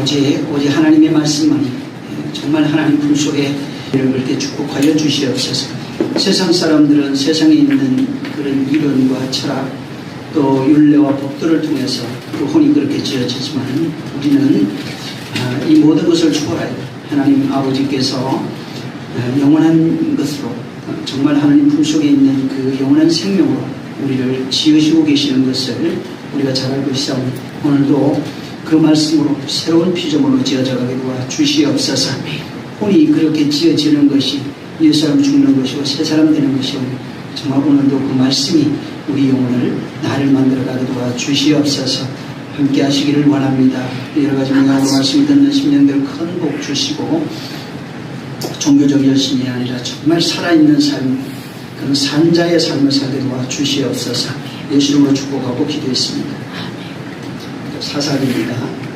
오직 하나님의 말씀만이 정말 하나님 품속에 그렇게 축복하여 주시옵소서. 세상 사람들은 세상에 있는 그런 이론과 철학 또 율례와 법도를 통해서 그 혼이 그렇게 지어지지만 우리는 이 모든 것을 초월하여 하나님 아버지께서 영원한 것으로 정말 하나님 품속에 있는 그 영원한 생명으로 우리를 지으시고 계시는 것을 우리가 잘 알고 있사오니 오늘도 그 말씀으로 새로운 피조물로 지어져가게 도와 주시옵소서. 혼이 그렇게 지어지는 것이 옛사람 죽는 것이고 새사람 되는 것이오니 정말 오늘도 그 말씀이 우리 영혼을 나를 만들어가게 도와 주시옵소서. 함께 하시기를 원합니다. 여러가지 명령으로 말씀 듣는 심령들 큰 복 주시고 종교적 열심이 아니라 정말 살아있는 삶, 그런 산자의 삶을 살게 도와 주시옵소서. 예수 이름으로 축복하고 기도했습니다. 사사기입니다.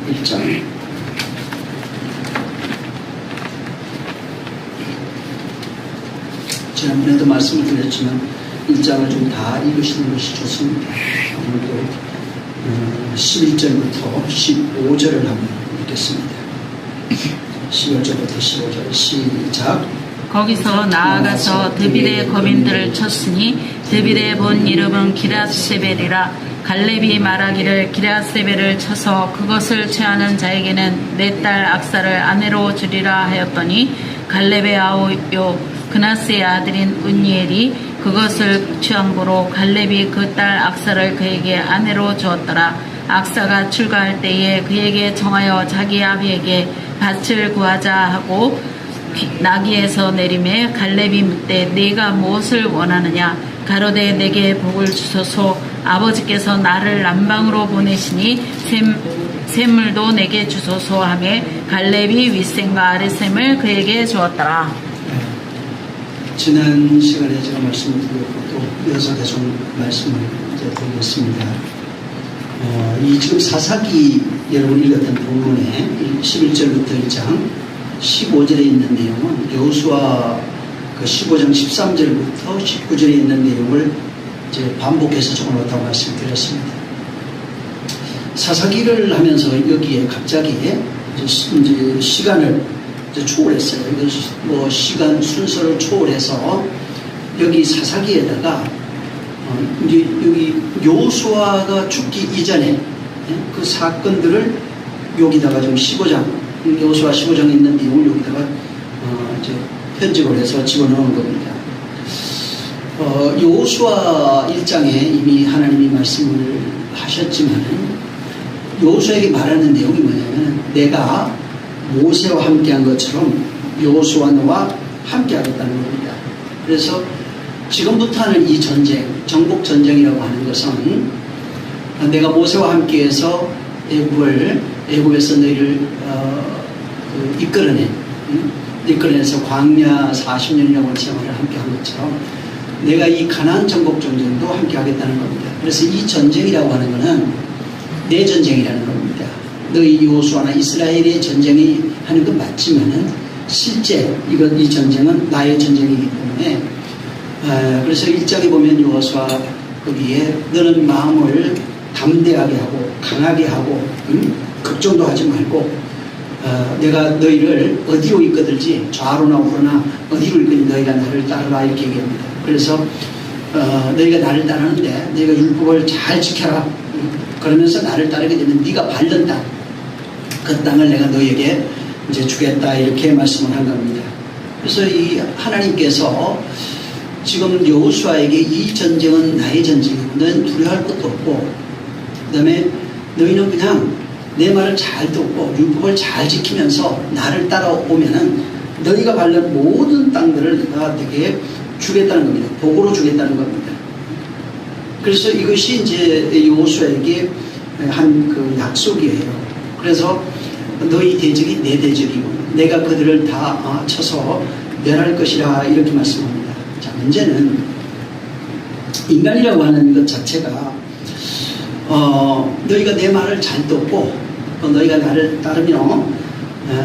1장. 지난번에도 말씀을 드렸지만 1장을 좀 다 읽으시는 것이 좋습니다. 오늘도 11절부터 15절을 한번 읽겠습니다. 11절부터 15절 시작. 거기서 나아가서 드빌의 거민들을 쳤으니 드빌의 본 이름은 기랴세벨이라. 갈렙이 말하기를 기랴세벨을 쳐서 그것을 취하는 자에게는 내 딸 악사를 아내로 주리라 하였더니 갈렙의 아우요 그나스의 아들인 운니엘이 그것을 취한 고로 갈렙이 그 딸 악사를 그에게 아내로 주었더라. 악사가 출가할 때에 그에게 청하여 자기 아비에게 밭을 구하자 하고 나귀에서 내림에 갈렙이 묻되 네가 무엇을 원하느냐. 가로되 내게 복을 주소서. 아버지께서 나를 남방으로 보내시니 샘물도 내게 주소서 하며 갈렙이 윗샘과 아랫샘을 그에게 주었더라. 지난 시간에 제가 말씀을 드렸고 또 이어서 계속 말씀을 드리겠습니다. 이 지금 사사기 여러분 읽었던 본문에 11절부터 1장 15절에 있는 내용은 여호수아 그 15장 13절부터 19절에 있는 내용을 이제 반복해서 적어놓았다고 말씀드렸습니다. 사사기를 하면서 여기에 갑자기 이제 시간을 이제 초월했어요. 뭐 시간 순서를 초월해서 여기 사사기에다가 이제 여기 여호수아가 죽기 이전에 그 사건들을 여기다가 좀 15장 여호수아 15장에 있는 내용을 여기다가 이제 편집을 해서 집어넣은 겁니다. 여호수아 1장에 이미 하나님이 말씀을 하셨지만 여호수아에게 말하는 내용이 뭐냐면 내가 모세와 함께한 것처럼 여호수아 너와 함께하겠다는 겁니다. 그래서 지금부터 하는 이 전쟁, 정복 전쟁이라고 하는 것은 내가 모세와 함께해서 애굽에서 너희를 이끌어내서 광야 40년이라고 생활을 함께한 것처럼 내가 이 가나안 정복 전쟁도 함께하겠다는 겁니다. 그래서 이 전쟁이라고 하는 것은 내 전쟁이라는 겁니다. 너희 여호수아나 이스라엘의 전쟁이 하는 건 맞지만은 실제 이 전쟁은 나의 전쟁이기 때문에 그래서 1장에 보면 여호수아 거기에 너는 마음을 담대하게 하고 강하게 하고 걱정도 하지 말고 내가 너희를 어디로 이끌든지 좌로나 우로나 어디로 이끌든 너희가 나를 따르라 이렇게 얘기합니다. 그래서 너희가 나를 따르는데 너희가 율법을 잘 지켜라. 그러면서 나를 따르게 되면 네가 밟는 땅, 그 땅을 내가 너희에게 이제 주겠다 이렇게 말씀을 한 겁니다. 그래서 이 하나님께서 지금 여호수아에게 이 전쟁은 나의 전쟁이고 너는 두려워할 것도 없고 그 다음에 너희는 그냥 내 말을 잘 듣고 율법을 잘 지키면서 나를 따라오면은 너희가 밟는 모든 땅들을 내가 되게 주겠다는 겁니다. 복으로 주겠다는 겁니다. 그래서 이것이 이제 여호수아에게 한 그 약속이에요. 그래서 너희 대적이 내 대적이고 내가 그들을 다 쳐서 멸할 것이라 이렇게 말씀합니다. 자, 문제는 인간이라고 하는 것 자체가 너희가 내 말을 잘 듣고 너희가 나를 따르면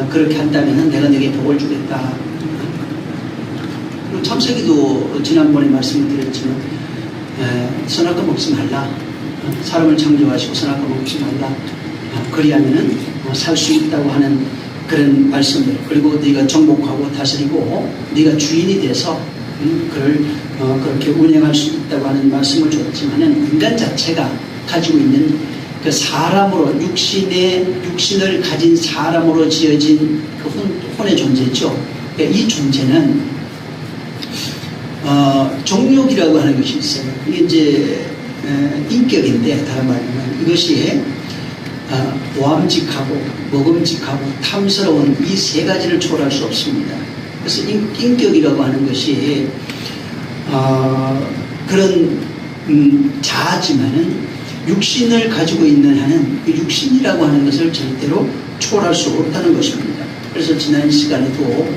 그렇게 한다면 내가 너에게 복을 주겠다. 그리고 창세기도 지난번에 말씀드렸지만 선악과 먹지 말라. 사람을 창조하시고 선악과 먹지 말라. 그리하면은 살 수 있다고 하는 그런 말씀들. 그리고 네가 정복하고 다스리고 네가 주인이 돼서 그를 그렇게 운영할 수 있다고 하는 말씀을 줬지만은 인간 자체가 가지고 있는 그 사람으로 육신을 가진 사람으로 지어진 그 혼의 존재죠. 이 존재는 정욕이라고 하는 것이 있어요. 이게 이제 인격인데 다른 말로는 이것이 보암직하고 먹음직하고 탐스러운 이 세 가지를 초월할 수 없습니다. 그래서 인격이라고 하는 것이 그런 자아지만은 육신을 가지고 있는 한은 그 육신이라고 하는 것을 절대로 초월할 수 없다는 것입니다. 그래서 지난 시간에도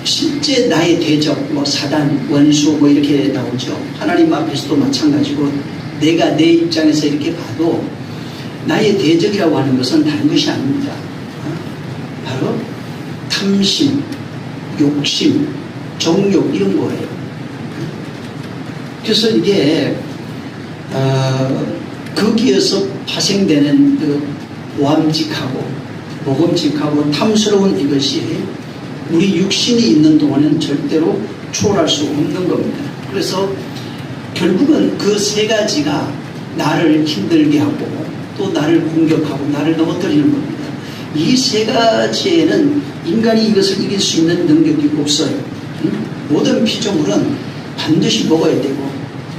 실제 나의 대적, 사단, 원수 이렇게 나오죠. 하나님 앞에서도 마찬가지고 내가 내 입장에서 이렇게 봐도 나의 대적이라고 하는 것은 다른 것이 아닙니다. 바로 탐심, 욕심, 정욕 이런 거예요. 그래서 이게 거기에서 파생되는 그 보암직하고 모금직하고 탐스러운 이것이 우리 육신이 있는 동안은 절대로 초월할 수 없는 겁니다. 그래서 결국은 그 세 가지가 나를 힘들게 하고 또 나를 공격하고 나를 넘어뜨리는 겁니다. 이 세 가지에는 인간이 이것을 이길 수 있는 능력이 없어요. 모든 피조물은 반드시 먹어야 되고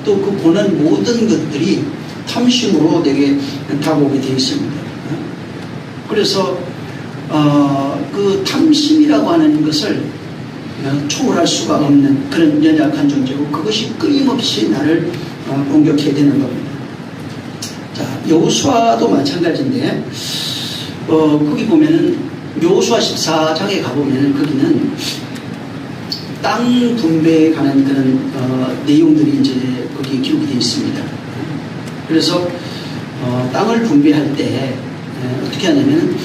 또 그 보는 모든 것들이 탐심으로 내게 다가오게 되어 있습니다. 그래서 그 탐심이라고 하는 것을 초월할 수가 없는 그런 연약한 존재고 그것이 끊임없이 나를 공격해야 되는 겁니다. 자, 여호수아도 마찬가지인데 거기 보면은 여호수아 14장에 가보면은 거기는 땅 분배에 관한 그런 내용들이 이제 거기에 기록이 되어 있습니다. 그래서 땅을 분배할 때 어떻게 하냐면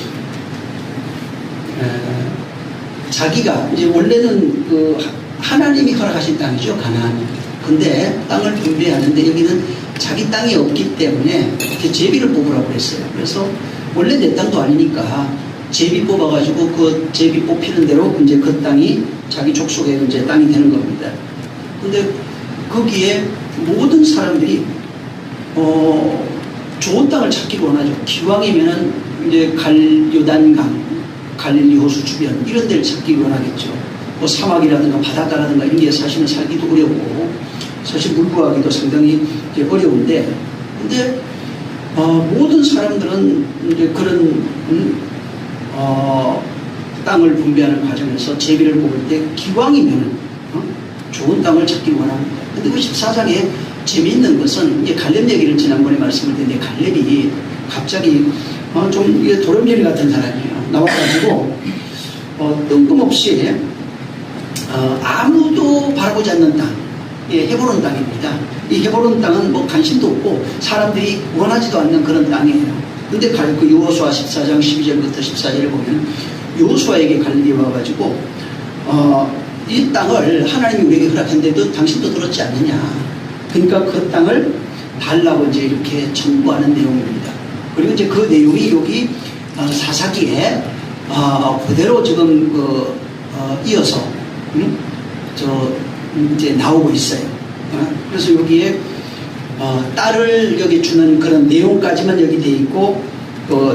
자기가 이제 원래는 그 하나님이 허락하신 땅이죠, 가나안이. 근데 땅을 분배하는데 여기는 자기 땅이 없기 때문에 이렇게 제비를 뽑으라고 그랬어요. 그래서 원래 내 땅도 아니니까 제비 뽑아가지고 그 제비 뽑히는 대로 이제 그 땅이 자기 족속의 이제 땅이 되는 겁니다. 근데 거기에 모든 사람들이 좋은 땅을 찾기를 원하죠. 기왕이면은 이제 요단강, 갈릴리 호수 주변 이런 데를 찾기를 원하겠죠. 뭐 사막이라든가 바닷가라든가 이런 데 사실은 살기도 어렵고 사실 물 구하기도 상당히 이제 어려운데, 근데 모든 사람들은 이제 그런 땅을 분배하는 과정에서 제비를 뽑을 때 기왕이면 좋은 땅을 찾기 원합니다. 근데 그 14장에 재미있는 것은 이제 갈렙 얘기를 지난번에 말씀을 드렸는데 갈렙이 갑자기 좀 이게 도련변이 같은 사람이에요. 나와가지고 뜬금없이 아무도 바라보지 않는 땅, 헤브론 땅입니다. 이 헤브론 땅은 뭐 관심도 없고 사람들이 원하지도 않는 그런 땅이에요. 근데 그 여호수아 14장 12절부터 14절을 보면 여호수아에게 갈렙이 와가지고 이 땅을 하나님이 우리에게 허락했는데도 당신도 들었지 않느냐. 그러니까 그 땅을 달라고 이제 이렇게 청구하는 내용입니다. 그리고 이제 그 내용이 여기 사사기에 그대로 지금 이어서 이제 나오고 있어요. 그래서 여기에 딸을 여기 주는 그런 내용까지만 여기 돼 있고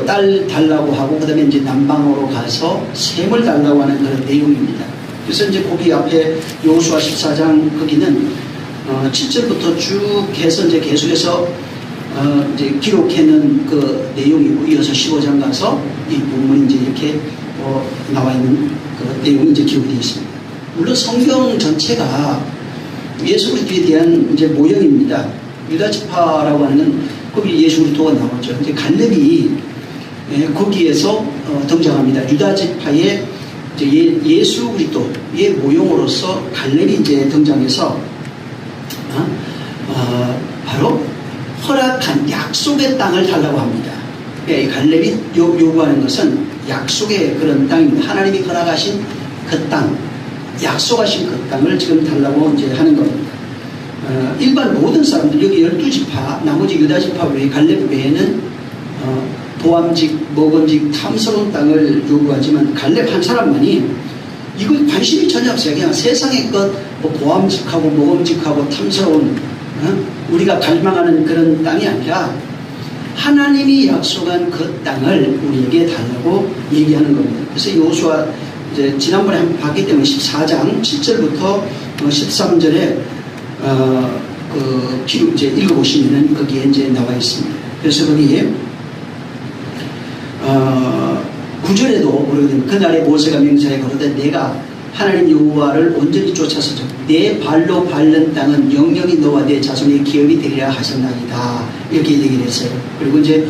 딸 달라고 하고 그다음에 이제 남방으로 가서 샘을 달라고 하는 그런 내용입니다. 그래서 이제 거기 앞에 여호수아 14장 거기는 7절부터 쭉 해서 이제 계속해서 이제 기록해놓은 그 내용이고 이어서 15장 가서 이 본문이 이제 이렇게 나와 있는 그 내용이 이제 기록되어 있습니다. 물론 성경 전체가 예수 그리스도에 대한 이제 모형입니다. 유다 지파라고 하는 거기 예수 그리스도가 나오죠. 이제 갈렙이 거기에서 등장합니다. 유다 지파의 이제 예수 그리스도의 모형으로서 갈렙이 이제 등장해서 바로 허락한 약속의 땅을 달라고 합니다. 갈렙이 요구하는 것은 약속의 그런 땅입니다. 하나님이 허락하신 그 땅, 약속하신 그 땅을 지금 달라고 이제 하는 겁니다. 일반 모든 사람들, 여기 12지파, 나머지 유다 지파 외에 갈렙 외에는 보암직, 먹음직, 탐스러운 땅을 요구하지만 갈렙 한 사람만이 이거 관심이 전혀 없어요. 그냥 세상의 것, 뭐 보암직하고 먹음직하고 탐스러운 우리가 갈망하는 그런 땅이 아니라 하나님이 약속한 그 땅을 우리에게 달라고 얘기하는 겁니다. 그래서 여호수아 이제 지난번에 한번 봤기 때문에 14장 7절부터 13절에 그 기록 이제 읽어보시면은 거기에 이제 나와 있습니다. 그래서 거기에 9절에도 그러거든요. 그날에 모세가 명사에 거르되 내가 하나님 여호와를 온전히 쫓아서 내 발로 밟는 땅은 영영이 너와 내 자손의 기업이 되리라 하셨나이다. 이렇게 얘기를 했어요. 그리고 이제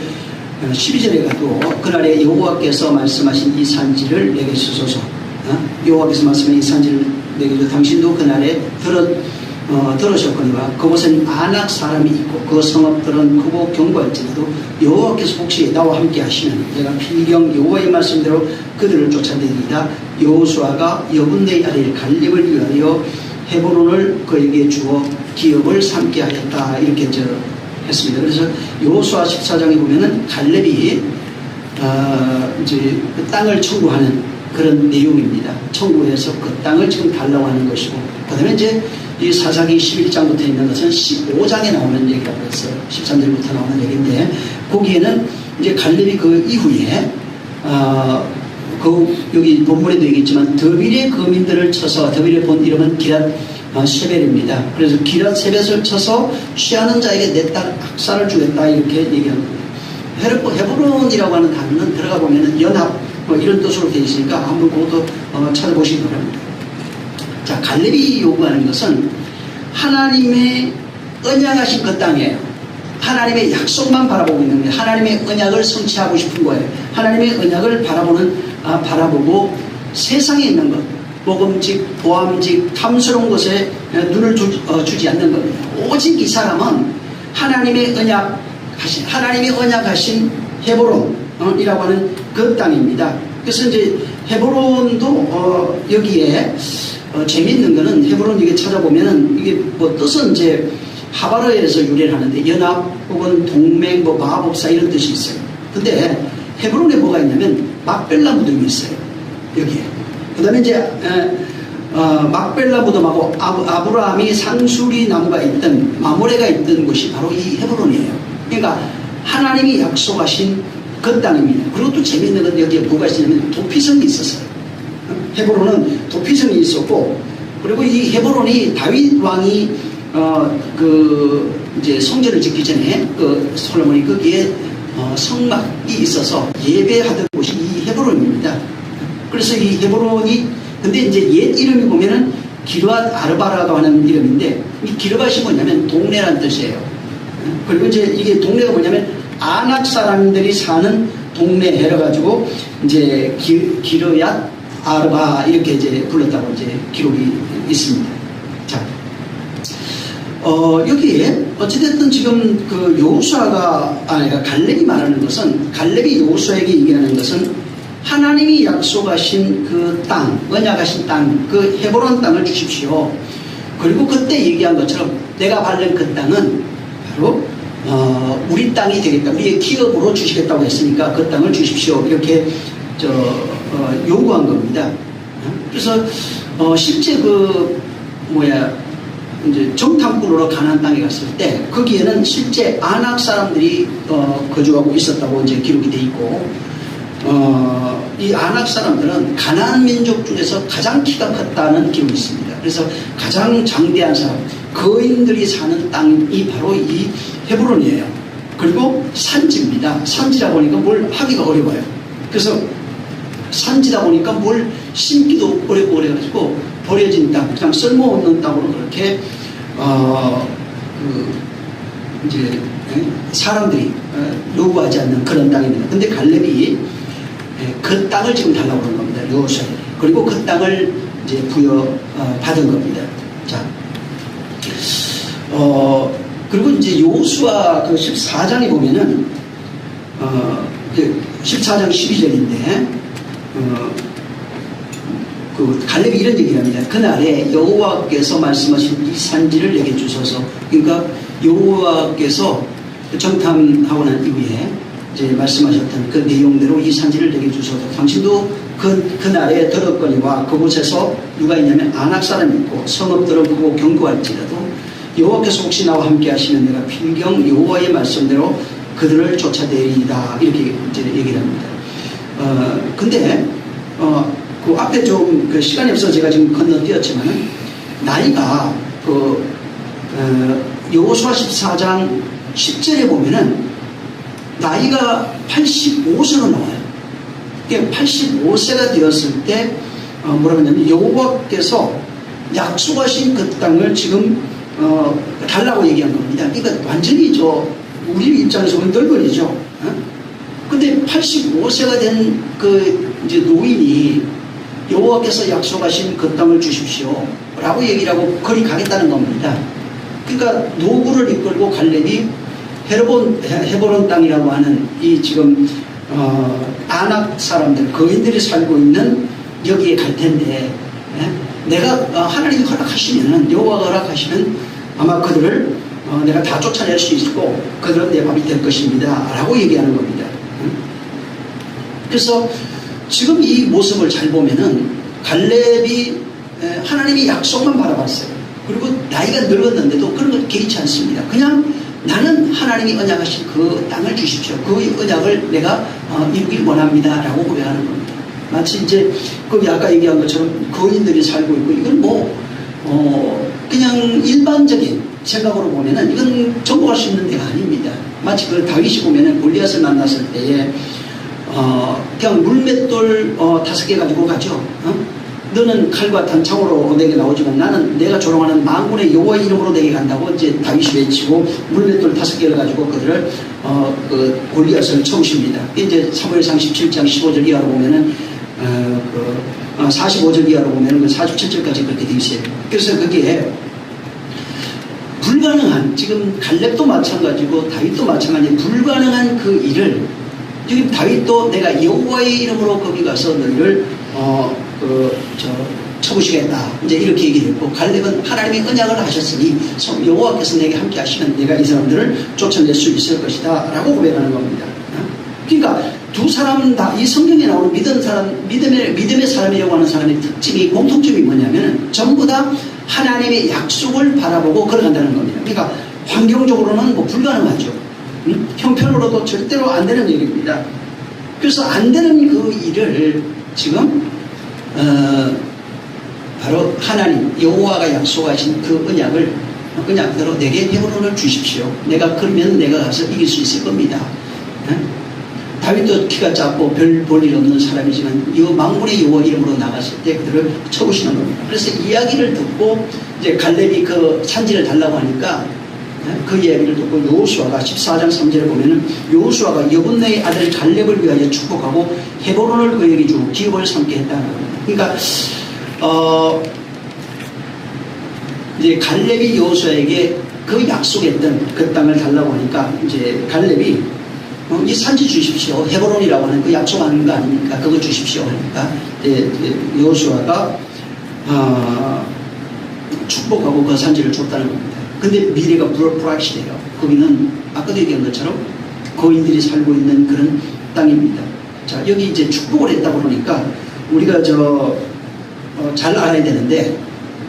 12절에 가도 그날에 여호와께서 말씀하신 이 산지를 내게 주소서. 여호와께서 말씀하신 이 산지를 내게 주소서. 당신도 그날에 들으셨거니와 그곳엔 아낙 사람이 있고 그 성읍들은 크고 견고할지라도 여호와께서 혹시 나와 함께 하시면 내가 필경 여호와의 말씀대로 그들을 쫓아내리이다. 여호수아가 여분네 아래 갈렙을 위하여 헤브론을 그에게 주어 기업을 삼게 하였다. 이렇게 했습니다. 그래서 여호수아 14장에 보면은 갈렙이 이제 그 땅을 청구하는 그런 내용입니다. 청구해서 그 땅을 지금 달라고 하는 것이고, 그 다음에 이제 이 사사기 11장부터 있는 것은 15장에 나오는 얘기라고 했어요. 13절부터 나오는 얘기인데, 거기에는 이제 갈렙이 그 이후에, 여기 본문에도 얘기했지만, 더빌의 거민들을 쳐서, 더빌의 본 이름은 기랏 쉐벨입니다. 그래서 기랏 쉐벨을 쳐서 취하는 자에게 내 땅 학살을 주겠다. 이렇게 얘기합니다. 헤브론이라고 하는 단어는 들어가 보면은 연합, 이런 뜻으로 되어 있으니까 한번 그것도 찾아보시기 바랍니다. 자, 갈렙이 요구하는 것은 하나님의 언약하신 그 땅이에요. 하나님의 약속만 바라보고 있는 거예요. 하나님의 언약을 성취하고 싶은 거예요. 하나님의 언약을 바라보고 세상에 있는 것, 먹음직, 보암직, 탐스러운 것에 눈을 주지 않는 겁니다. 오직 이 사람은 하나님의 언약하신 헤브론이라고 하는 그 땅입니다. 그래서 이제 헤브론도 여기에 재미있는 거는 헤브론 이게 찾아보면은 이게 뭐 뜻은 이제 하바르에서 유래를 하는데 연합 혹은 동맹, 뭐 마법사 이런 뜻이 있어요. 근데 헤브론에 뭐가 있냐면 막벨라 무덤이 있어요. 여기에. 그 다음에 이제 막벨라 무덤하고 아브라함이 상수리 나무가 있던 마모레가 있던 곳이 바로 이 헤브론이에요. 그러니까 하나님이 약속하신 그 땅입니다. 그리고 또 재미있는 건 여기에 뭐가 있냐면 도피성이 있었어요. 헤브론은 도피성이 있었고, 그리고 이 헤브론이 다윗 왕이 이제 성전을 짓기 전에 솔로몬이 거기에 성막이 있어서 예배하던 곳이 이 헤브론입니다. 그래서 이 헤브론이 근데 이제 옛 이름이 보면은 기르앗 아르바라고 하는 이름인데, 이 기르앗이 뭐냐면 동네란 뜻이에요. 그리고 이제 이게 동네가 뭐냐면 아낙 사람들이 사는 동네라 가지고 이제 기르앗 아르바 이렇게 이제 불렀다고 이제 기록이 있습니다. 자, 여기에 어찌됐든 지금 그 여호수아가 아니라 갈렙이 말하는 것은, 갈렙이 여호수아에게 얘기하는 것은 하나님이 약속하신 그 땅, 언약하신 땅, 그 헤브론 땅을 주십시오. 그리고 그때 얘기한 것처럼 내가 밟는 그 땅은 바로 우리 땅이 되겠다. 우리의 기업으로 주시겠다고 했으니까 그 땅을 주십시오. 이렇게 요구한 겁니다. 그래서 실제 이제 정탐꾼으로 가나안 땅에 갔을 때 거기에는 실제 아낙 사람들이 거주하고 있었다고 이제 기록이 돼 있고, 이 아낙 사람들은 가나안 민족 중에서 가장 키가 컸다는 기록이 있습니다. 그래서 가장 장대한 사람, 거인들이 사는 땅이 바로 이 헤브론이에요. 그리고 산지입니다. 산지라 보니까 뭘 하기가 어려워요. 그래서 산지다 보니까 뭘 심기도 어렵고 그래가지고 버려진 땅, 그냥 쓸모없는 땅으로 그렇게 이제 사람들이 요구하지 않는 그런 땅입니다. 근데 갈렙이 그 땅을 지금 달라고 하는 겁니다. 여호수아. 그리고 그 땅을 이제 받은 겁니다. 자, 그리고 이제 여호수아 그 14장에 보면은 14장 12절인데 그 갈렙이 이런 얘기를 합니다. 그날에 여호와께서 말씀하신 이 산지를 내게 주소서. 그러니까 여호와께서 정탐하고 난 이후에 이제 말씀하셨던 그 내용대로 이 산지를 내게 주소서. 당신도 그 날에 들었거니와 그곳에서 누가 있냐면 아낙 사람이 있고 성읍들은 그곳 경고할지라도 여호와께서 혹시 나와 함께 하시면 내가 필경 여호와의 말씀대로 그들을 쫓아내리이다. 이렇게 이제 얘기를 합니다. 근데 그 앞에 좀 그 시간이 없어서 제가 지금 건너뛰었지만은 나이가 여호수아 14장 10절에 보면은 나이가 85세로 나와요. 85세가 되었을 때 뭐라고 하냐면 여호와께서 약속하신 그 땅을 지금 달라고 얘기한 겁니다. 그러니까 완전히 우리 입장에서 보면 널널이죠. 근데 85세가 된 그 이제 노인이 여호와께서 약속하신 그 땅을 주십시오 라고 얘기를 하고 거리 가겠다는 겁니다. 그러니까 노구를 이끌고 갈렙이 헤브론 땅이라고 하는 이 지금 아낙 사람들 거인들이 살고 있는 여기에 갈 텐데 내가 하나님이 허락하시면은 여호와가 허락하시면 아마 그들을 내가 다 쫓아낼 수 있고 그들은 내 밥이 될 것입니다 라고 얘기하는 겁니다. 그래서 지금 이 모습을 잘 보면은 갈렙이 하나님의 약속만 바라봤어요. 그리고 나이가 늙었는데도 그런 걸 개의치 않습니다. 그냥 나는 하나님이 언약하신 그 땅을 주십시오. 그 언약을 내가 이루길 원합니다 라고 고백하는 겁니다. 마치 이제 그 아까 얘기한 것처럼 거인들이 살고 있고 이건 그냥 일반적인 생각으로 보면은 이건 정복할 수 있는 데가 아닙니다. 마치 그 다윗이 보면은 골리앗을 만났을 때에 그냥 물맷돌 5개 가지고 가죠. 너는 칼과 단창으로 내게 나오지만 나는 내가 조롱하는 만군의 여호와 이름으로 내게 간다고 이제 다윗이 외치고 물맷돌 5개를 가지고 그들을 그 골리앗을 쳐오십니다. 이제 사무엘상 17장 15절 이하로 보면은 45절 이하로 보면은 그 47절까지 그렇게 되어 있어요. 그래서 그게 불가능한, 지금 갈렙도 마찬가지고 다윗도 마찬가지, 불가능한 그 일을 지금 다윗도 내가 여호와의 이름으로 거기 가서 너희를 쳐부시겠다 이제 이렇게 얘기했고, 갈렙은 하나님의 언약을 하셨으니 여호와께서 내게 함께 하시면 내가 이 사람들을 쫓아낼 수 있을 것이다 라고 고백하는 겁니다. 그러니까 두 사람 다 이 성경에 나오는 믿음의 사람이라고 하는 사람의 특징이, 공통점이 뭐냐면 전부 다 하나님의 약속을 바라보고 걸어간다는 겁니다. 그러니까 환경적으로는 뭐 불가능하죠. 형편으로도 절대로 안 되는 일입니다. 그래서 안 되는 그 일을 지금 바로 하나님 여호와가 약속하신 그 언약대로 내게 헤브론을 주십시오. 내가 그러면 내가 가서 이길 수 있을 겁니다. 다윗도 키가 작고 별 볼 일 없는 사람이지만 이 만군의 여호와 이름으로 나갔을 때 그들을 쳐보시는 겁니다. 그래서 이야기를 듣고 이제 갈렙이 그 산지를 달라고 하니까 그 이야기를 듣고 여호수아가 14장 3절에 보면은 여호수아가 여분네의 아들 갈렙을 위하여 축복하고 헤브론을 그에게 주고 기업을 삼게 했다는 겁니다. 그러니까 이제 갈렙이 여호수아에게 그 약속했던 그 땅을 달라고 하니까 이제 갈렙이 이 산지 주십시오. 헤브론이라고 하는 그 약속하는 거 아닙니까? 그거 주십시오 하니까 여호수아가 축복하고 그 산지를 줬다는 겁니다. 근데 미래가 불확실해요. 거기는 아까도 얘기한 것처럼 거인들이 살고 있는 그런 땅입니다. 자, 여기 이제 축복을 했다고 그러니까 우리가 잘 알아야 되는데,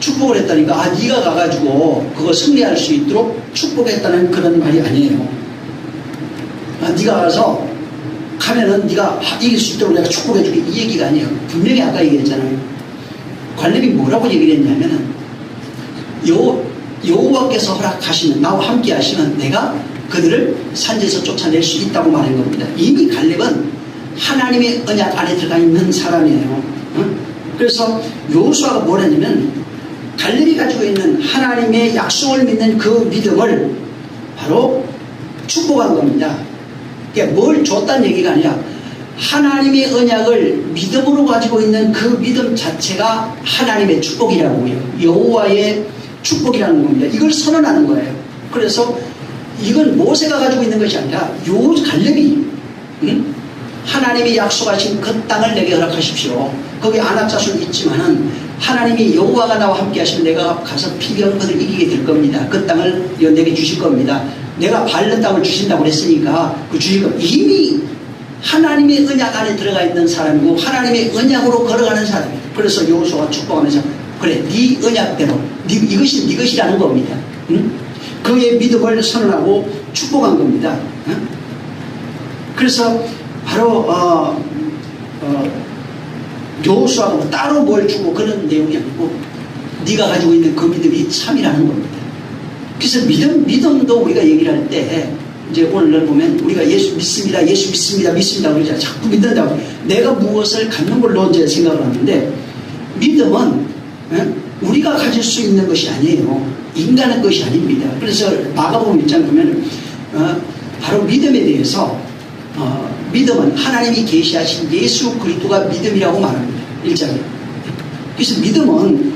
축복을 했다니까 네가 가가지고 그거 승리할 수 있도록 축복했다는 그런 말이 아니에요. 네가 가서 가면은 네가 이길 수 있도록 내가 축복해줄게, 이 얘기가 아니에요. 분명히 아까 얘기했잖아요. 갈렙이 뭐라고 얘기를 했냐면은 여호와께서 허락하시면, 나와 함께 하시면 내가 그들을 산지에서 쫓아낼 수 있다고 말한 겁니다. 이미 갈렙은 하나님의 언약 안에 들어가 있는 사람이에요. 그래서 여호수아가 뭘 했냐면 갈렙이 가지고 있는 하나님의 약속을 믿는 그 믿음을 바로 축복한 겁니다. 그러니까 뭘 줬다는 얘기가 아니라 하나님의 언약을 믿음으로 가지고 있는 그 믿음 자체가 하나님의 축복이라고요. 여호와의 축복이라는 겁니다. 이걸 선언하는 거예요. 그래서 이건 모세가 가지고 있는 것이 아니라 갈렙이 하나님이 약속하신 그 땅을 내게 허락하십시오. 거기 아낙 자손이 있지만은 하나님이 여호와가 나와 함께 하시면 내가 가서 피변 그들 이기게 될 겁니다. 그 땅을 내게 주실 겁니다. 내가 밟는 땅을 주신다고 그랬으니까 그 주시고 이미 하나님의 언약 안에 들어가 있는 사람이고 하나님의 언약으로 걸어가는 사람이에요. 그래서 여호수아가 축복하면서 그래 네 언약대로 이것이 네 것이라는 겁니다. 응? 그의 믿음을 선언하고 축복한 겁니다. 응? 그래서 바로 여호수아가 뭐 따로 뭘 주고 그런 내용이 아니고 네가 가지고 있는 그 믿음이 참이라는 겁니다. 그래서 믿음도 우리가 얘기를 할 때 이제 오늘 보면 우리가 예수 믿습니다 그러잖아요. 자꾸 믿는다고 내가 무엇을 갖는 걸로 이제 생각을 하는데 믿음은 우리가 가질 수 있는 것이 아니에요. 인간의 것이 아닙니다. 그래서 마가복음 1장 보면 바로 믿음에 대해서 믿음은 하나님이 계시하신 예수 그리스도가 믿음이라고 말합니다. 1장에. 그래서 믿음은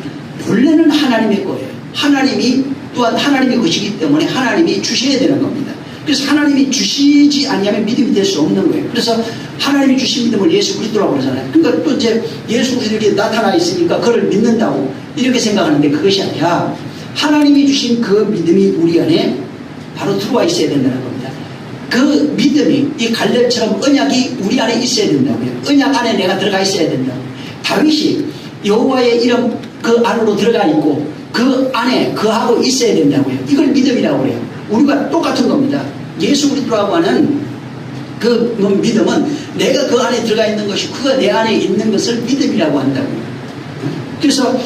본래는 하나님의 거예요. 하나님이 또한 하나님의 것이기 때문에 하나님이 주셔야 되는 겁니다. 그래서 하나님이 주시지 않으면 믿음이 될 수 없는 거예요. 그래서 하나님이 주신 믿음을 예수 그리스도라고 그러잖아요. 그러니까 또 이제 예수 그리스도에게 나타나 있으니까 그를 믿는다고 이렇게 생각하는데 그것이 아니라 하나님이 주신 그 믿음이 우리 안에 바로 들어와 있어야 된다는 겁니다. 그 믿음이 이 갈렙처럼 언약이 우리 안에 있어야 된다고요. 언약 안에 내가 들어가 있어야 된다고. 다윗이 여호와의 이름 그 안으로 들어가 있고 그 안에 거하고 있어야 된다고요. 이걸 믿음이라고 해요. 우리가 똑같은 겁니다. 예수 그리스도라고 하는 그 믿음은 내가 그 안에 들어가 있는 것이 그가 내 안에 있는 것을 믿음이라고 한다고요. 그래서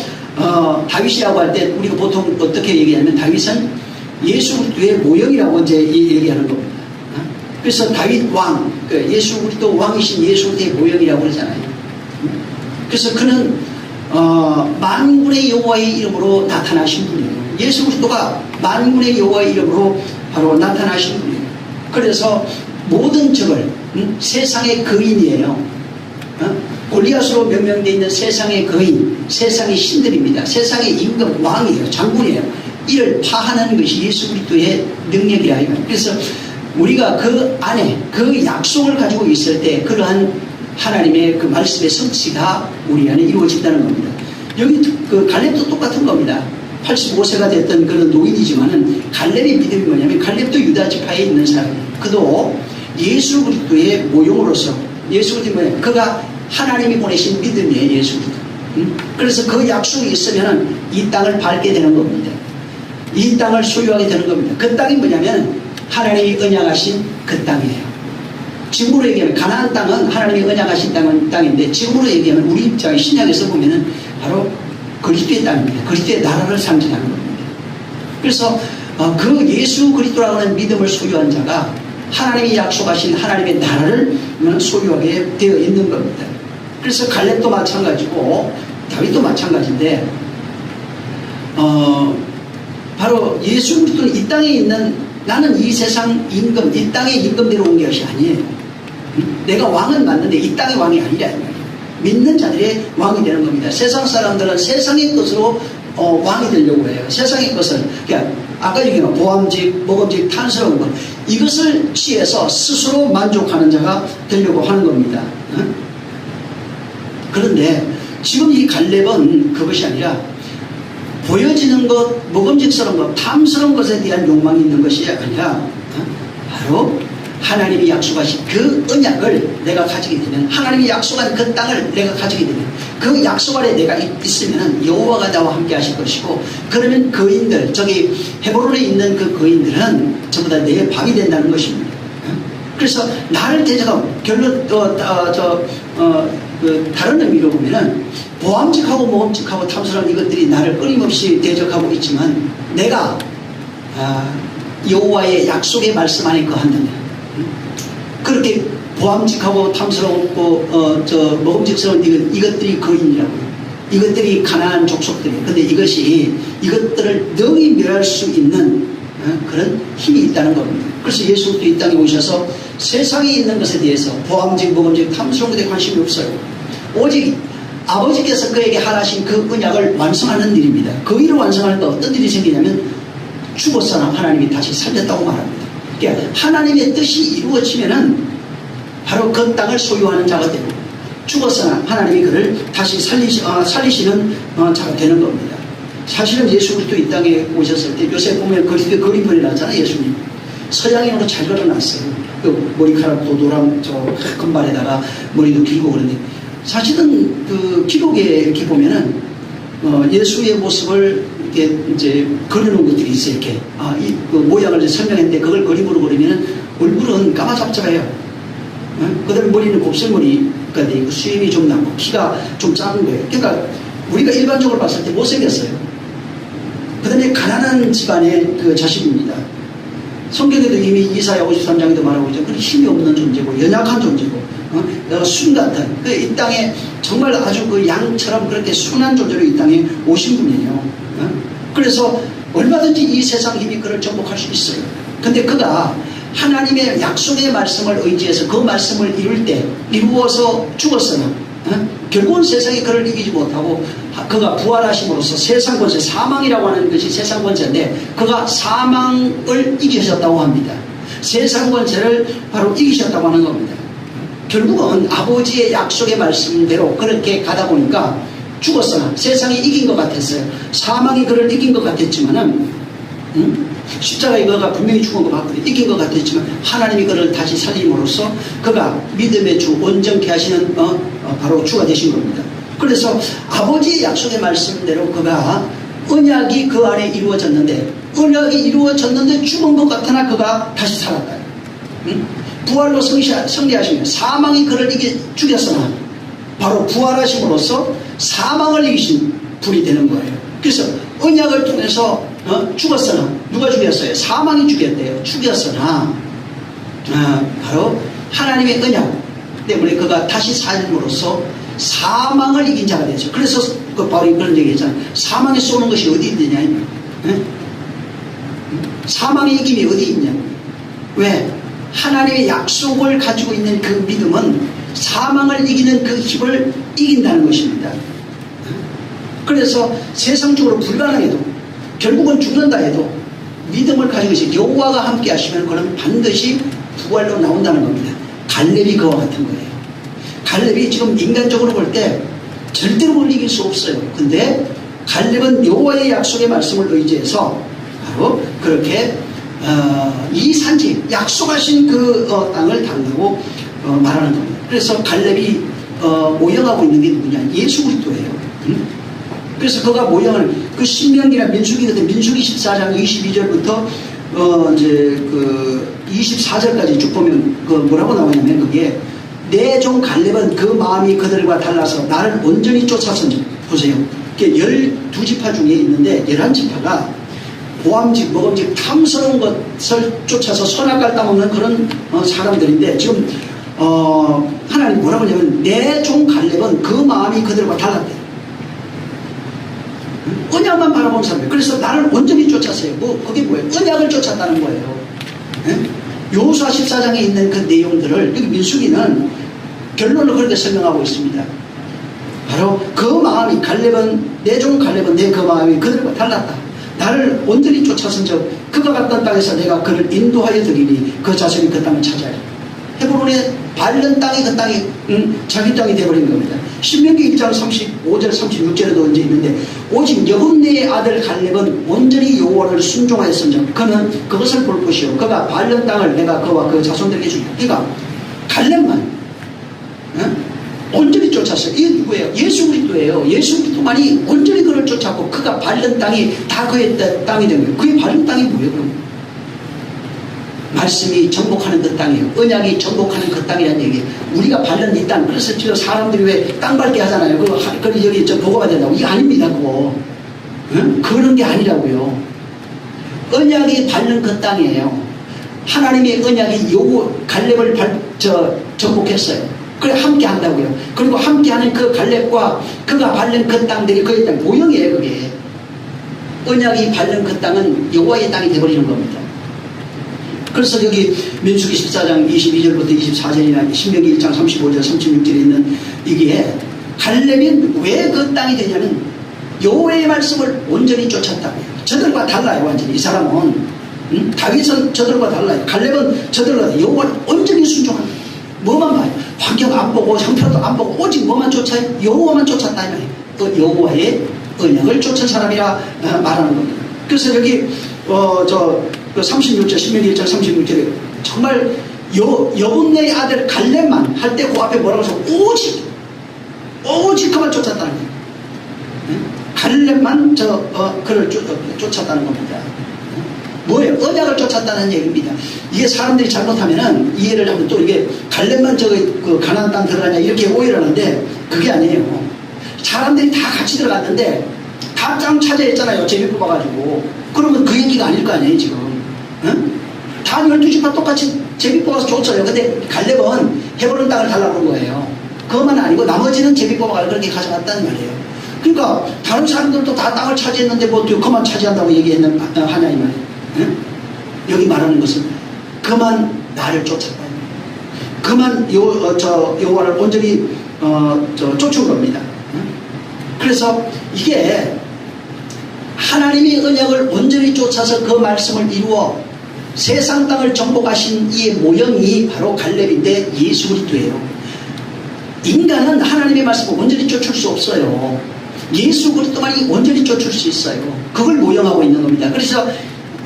다윗이라고 할 때 우리가 보통 어떻게 얘기하냐면 다윗은 예수 그리스도의 모형이라고 이제 얘기하는 겁니다. 그래서 다윗 왕, 예수 그리스도 왕이신 예수 그리스도의 모형이라고 그러잖아요. 그래서 그는 만군의 여호와의 이름으로 나타나신 분이에요. 예수 그리스도가 만군의 여호와의 이름으로 바로 나타나신 분이에요. 그래서 모든 적을 세상의 거인이에요. 골리앗으로 명명되어 있는 세상의 거인, 세상의 신들입니다. 세상의 임금, 왕이에요. 장군이에요. 이를 파하는 것이 예수 그리스도의 능력이라 이거예요. 그래서 우리가 그 안에 그 약속을 가지고 있을 때 그러한 하나님의 그 말씀의 성취가 우리 안에 이루어진다는 겁니다. 여기 그 갈렙도 똑같은 겁니다. 85세가 됐던 그런 노인이지만은 갈렙의 믿음이 뭐냐면 갈렙도 유다 지파에 있는 사람이에요. 그도 예수 그리스도의 모형으로서 예수 그리스도 뭐예요? 그가 하나님이 보내신 믿음이에요. 예수 그리스도. 그래서 그 약속이 있으면은 이 땅을 밟게 되는 겁니다. 이 땅을 소유하게 되는 겁니다. 그 땅이 뭐냐면 하나님이 언약하신 그 땅이에요. 지금으로 얘기하면 가나안 땅은 하나님이 언약하신 땅인데 지금으로 얘기하면 우리 입장에 신약에서 보면은 바로 그리스도의 땅입니다. 그리스도의 나라를 상징하는 겁니다. 그래서 그 예수 그리스도라고 하는 믿음을 소유한 자가 하나님이 약속하신 하나님의 나라를 소유하게 되어 있는 겁니다. 그래서 갈렙도 마찬가지고 다윗도 마찬가지인데 바로 예수 그리스도는 이 땅에 있는 나는 이 세상 임금, 이 땅의 임금대로 온 것이 아니에요. 내가 왕은 맞는데 이 땅의 왕이 아니라 믿는 자들의 왕이 되는 겁니다. 세상 사람들은 세상의 것으로 왕이 되려고 해요. 세상의 것을 그러니까 아까 얘기한 보암직, 먹음직, 탐스러운 것 이것을 취해서 스스로 만족하는 자가 되려고 하는 겁니다. 그런데 지금 이 갈렙은 그것이 아니라 보여지는 것, 먹음직스러운 것, 탐스러운 것에 대한 욕망이 있는 것이 아니라 바로 하나님이 약속하신 그 언약을 내가 가지게 되면 하나님이 약속한 그 땅을 내가 가지게 되면 그 약속 안에 내가 있으면 여호와가 나와 함께 하실 것이고 그러면 거인들 저기 헤브론에 있는 그 거인들은 전부 다 내 밥이 된다는 것입니다. 그래서 나를 대적하고 결론 다른 의미로 보면은 보암직하고 모험직하고 탐스러운 이것들이 나를 끊임없이 대적하고 있지만 내가 여호와의 약속의 말씀 안에 거한다면 그렇게 보암직하고 탐스럽고 먹음직스러운 이것들이 거인이라고요. 이것들이 가나안 족속들이에요. 근데 이것들을 능히 멸할 수 있는 그런 힘이 있다는 겁니다. 그래서 예수도 이 땅에 오셔서 세상에 있는 것에 대해서 보암직, 먹음직, 탐스러운 것에 관심이 없어요. 오직 아버지께서 그에게 하나신 그 언약을 완성하는 일입니다. 그 일을 완성하니까 어떤 일이 생기냐면 죽었으나 하나님이 다시 살렸다고 말합니다. 그러니까 하나님의 뜻이 이루어지면은 바로 그 땅을 소유하는 자가 되고 죽었으나 하나님이 그를 다시 살리시는 자가 되는 겁니다. 사실은 예수 그리스도 이 땅에 오셨을 때 요새 보면 그리스도의 그림을 나잖아요. 예수님 서양인으로 잘 걸어놨어요. 그 머리카락도 노랑 저 금발에다가 머리도 길고 그런데 사실은 그 기록에 이렇게 보면은 예수의 모습을 이렇게 이제 그려놓은 것들이 있어요. 이렇게 그 모양을 이제 설명했는데 그걸 그림으로 그리면은 얼굴은 까마잡잡해요. 그다음에 머리는 곱슬머리가 돼 있고 수염이 좀 나고 키가 좀 작은 거예요. 그러니까 우리가 일반적으로 봤을 때 못생겼어요. 그다음에 가난한 집안의 그 자식입니다. 성경에도 이미 이사야 53장에도 말하고 있죠. 그런 힘이 없는 존재고 연약한 존재고 순 같은 이 땅에 정말 아주 그 양처럼 그렇게 순한 존재로 이 땅에 오신 분이에요. 그래서 얼마든지 이 세상 힘이 그를 정복할 수 있어요. 근데 그가 하나님의 약속의 말씀을 의지해서 그 말씀을 이룰 때 이루어서 죽었으나 결국은 세상이 그를 이기지 못하고 그가 부활하심으로써 세상 권세, 사망이라고 하는 것이 세상 권세인데 그가 사망을 이기셨다고 합니다. 세상 권세를 바로 이기셨다고 하는 겁니다. 결국은 아버지의 약속의 말씀대로 그렇게 가다 보니까 죽었으나 세상이 이긴 것 같았어요. 사망이 그를 이긴 것 같았지만은 십자가에 그가 분명히 죽은 것 같거든요. 이긴 것 같았지만 하나님이 그를 다시 살림으로써 그가 믿음의 주 온전케 하시는 바로 주가 되신 겁니다. 그래서 아버지의 약속의 말씀대로 그가 언약이 그 안에 이루어졌는데 언약이 이루어졌는데 죽은 것 같으나 그가 다시 살았다. 부활로 승리하시면 사망이 그를 죽였으나 바로 부활하심으로써 사망을 이기신 분이 되는 거예요. 그래서 언약을 통해서 죽었으나 누가 죽였어요? 사망이 죽였대요. 죽였으나 바로 하나님의 언약 때문에 그가 다시 삶으로써 사망을 이긴 자가 되죠. 그래서 그 바울이 그런 얘기 했잖아요. 사망에 쏘는 것이 어디 있느냐? 사망의 이김이 어디 있냐? 왜? 하나님의 약속을 가지고 있는 그 믿음은 사망을 이기는 그 힘을 이긴다는 것입니다. 그래서 세상적으로 불가능해도 결국은 죽는다 해도 믿음을 가지고 있어요. 여호와가 함께 하시면 그는 반드시 부활로 나온다는 겁니다. 갈렙이 그와 같은 거예요. 갈렙이 지금 인간적으로 볼 때 절대로 못 이길 수 없어요. 근데 갈렙은 여호와의 약속의 말씀을 의지해서 바로 그렇게 이 산지 약속하신 그 땅을 달라고 말하는 겁니다. 그래서 갈렙이 모형하고 있는 게 누구냐? 예수 그리스도예요. 그래서 그가 모형을 그 신명기나 민수기 같은 민수기 14장 22절부터 이제 그 24절까지 쭉 보면 그 뭐라고 나오냐면 그게 내 종 갈렙은 그 마음이 그들과 달라서 나를 온전히 쫓았으니 보세요. 12지파 중에 있는데 11지파가 보암직, 먹음직, 탐스러운 것을 쫓아서 선악과를 따먹는 그런 사람들인데 지금 하나님 뭐라고 하냐면 내 종 갈렙은 그 마음이 그들과 달랐대요. 언약만 바라보는 사람이에요. 그래서 나를 온전히 쫓았어요. 그게 뭐예요? 언약을 쫓았다는 거예요. 여호수아 14장에 있는 그 내용들을 여기 민수기는 결론을 그렇게 설명하고 있습니다. 바로 그 마음이 갈렙은 내 종 갈렙은 내 그 마음이 그들과 달랐다. 나를 온전히 쫓아선즉 그가 갔던 땅에서 내가 그를 인도하여 드리니 그 자손이 그 땅을 찾아야 해. 헤브론의 밟는 땅이 그 땅이 자기 땅이 되어버린 겁니다. 신명기 1장 35절 36절에도 언제 있는데 오직 여분네의 아들 갈렙은 온전히 여호와를 순종하였은즉 그는 그것을 볼 것이요 그가 밟는 땅을 내가 그와 그 자손들에게 주리라. 그러니까 갈렙만 온전히 쫓았어요. 이게 누구예요? 예수 그리스도예요. 예수 그리스도만이 온전히 그를 쫓았고 그가 밟는 땅이 다 그의 땅이 된 거예요. 그의 밟는 땅이 뭐예요? 그럼? 말씀이 정복하는 그 땅이에요. 언약이 정복하는 그 땅이라는 얘기예요. 우리가 밟는 이 땅. 그래서 지금 사람들이 왜 땅 밟게 하잖아요. 그거 여기 저 보고가 된다고. 이게 아닙니다. 그거. 그런 게 아니라고요. 언약이 밟는 그 땅이에요. 하나님의 언약이 갈렙을 정복했어요. 그래 함께 한다고요. 그리고 함께하는 그 갈렙과 그가 밟는 그 땅들이 그의 땅 모형이에요. 그게 언약이 밟는 그 땅은 여호와의 땅이 되어버리는 겁니다. 그래서 여기 민수기 14장 22절부터 24절이나 신명기 1장 35절 36절에 있는 이게 갈렙이 왜 그 땅이 되냐면 여호와의 말씀을 온전히 쫓았다고요. 저들과 달라요. 완전히 이 사람은 다윗은 저들과 달라요. 갈렙은 저들과 여호와를 온전히 순종한다. 뭐만 봐요? 환경 안 보고 형편도 안 보고 오직 뭐만 쫓아요? 여호와만 쫓았다. 그 여호와의 언약을 쫓은 사람이라 말하는 겁니다. 그래서 여기 그 36절, 신명기 1장 36절에 정말 여분네의 아들 갈렙만 할 때 그 앞에 뭐라고 해서 오직 그만 쫓았다는 거예요. 갈렙만 그를 쫓았다는 겁니다. 뭐예요? 언약을 쫓았다는 얘기입니다. 이게 사람들이 잘못하면은 이해를 하면 또 이게 갈렙만 그 가나안 땅 들어가냐 이렇게 오해를 하는데 그게 아니에요. 사람들이 다 같이 들어갔는데 다 땅 차지했잖아요. 제비 뽑아가지고. 그러면 그 얘기가 아닐 거 아니에요 지금. 응? 다 12지파 똑같이 제비 뽑아서 줬어요. 근데 갈렙은 헤브론 땅을 달라고 그런 거예요. 그것만 아니고 나머지는 제비 뽑아가지고 그렇게 가져갔다는 말이에요. 그러니까 다른 사람들도 다 땅을 차지했는데 뭐 그만 차지한다고 하냐 이 말이에요. 응? 여기 말하는 것은 그만 나를 쫓았다. 그만 여호와를 온전히 쫓은 겁니다. 응? 그래서 이게 하나님의 언약을 온전히 쫓아서 그 말씀을 이루어 세상 땅을 정복하신 이 모형이 바로 갈렙인데 예수 그리스도예요. 인간은 하나님의 말씀을 온전히 쫓을 수 없어요. 예수 그리스도만이 온전히 쫓을 수 있어요. 그걸 모형하고 있는 겁니다. 그래서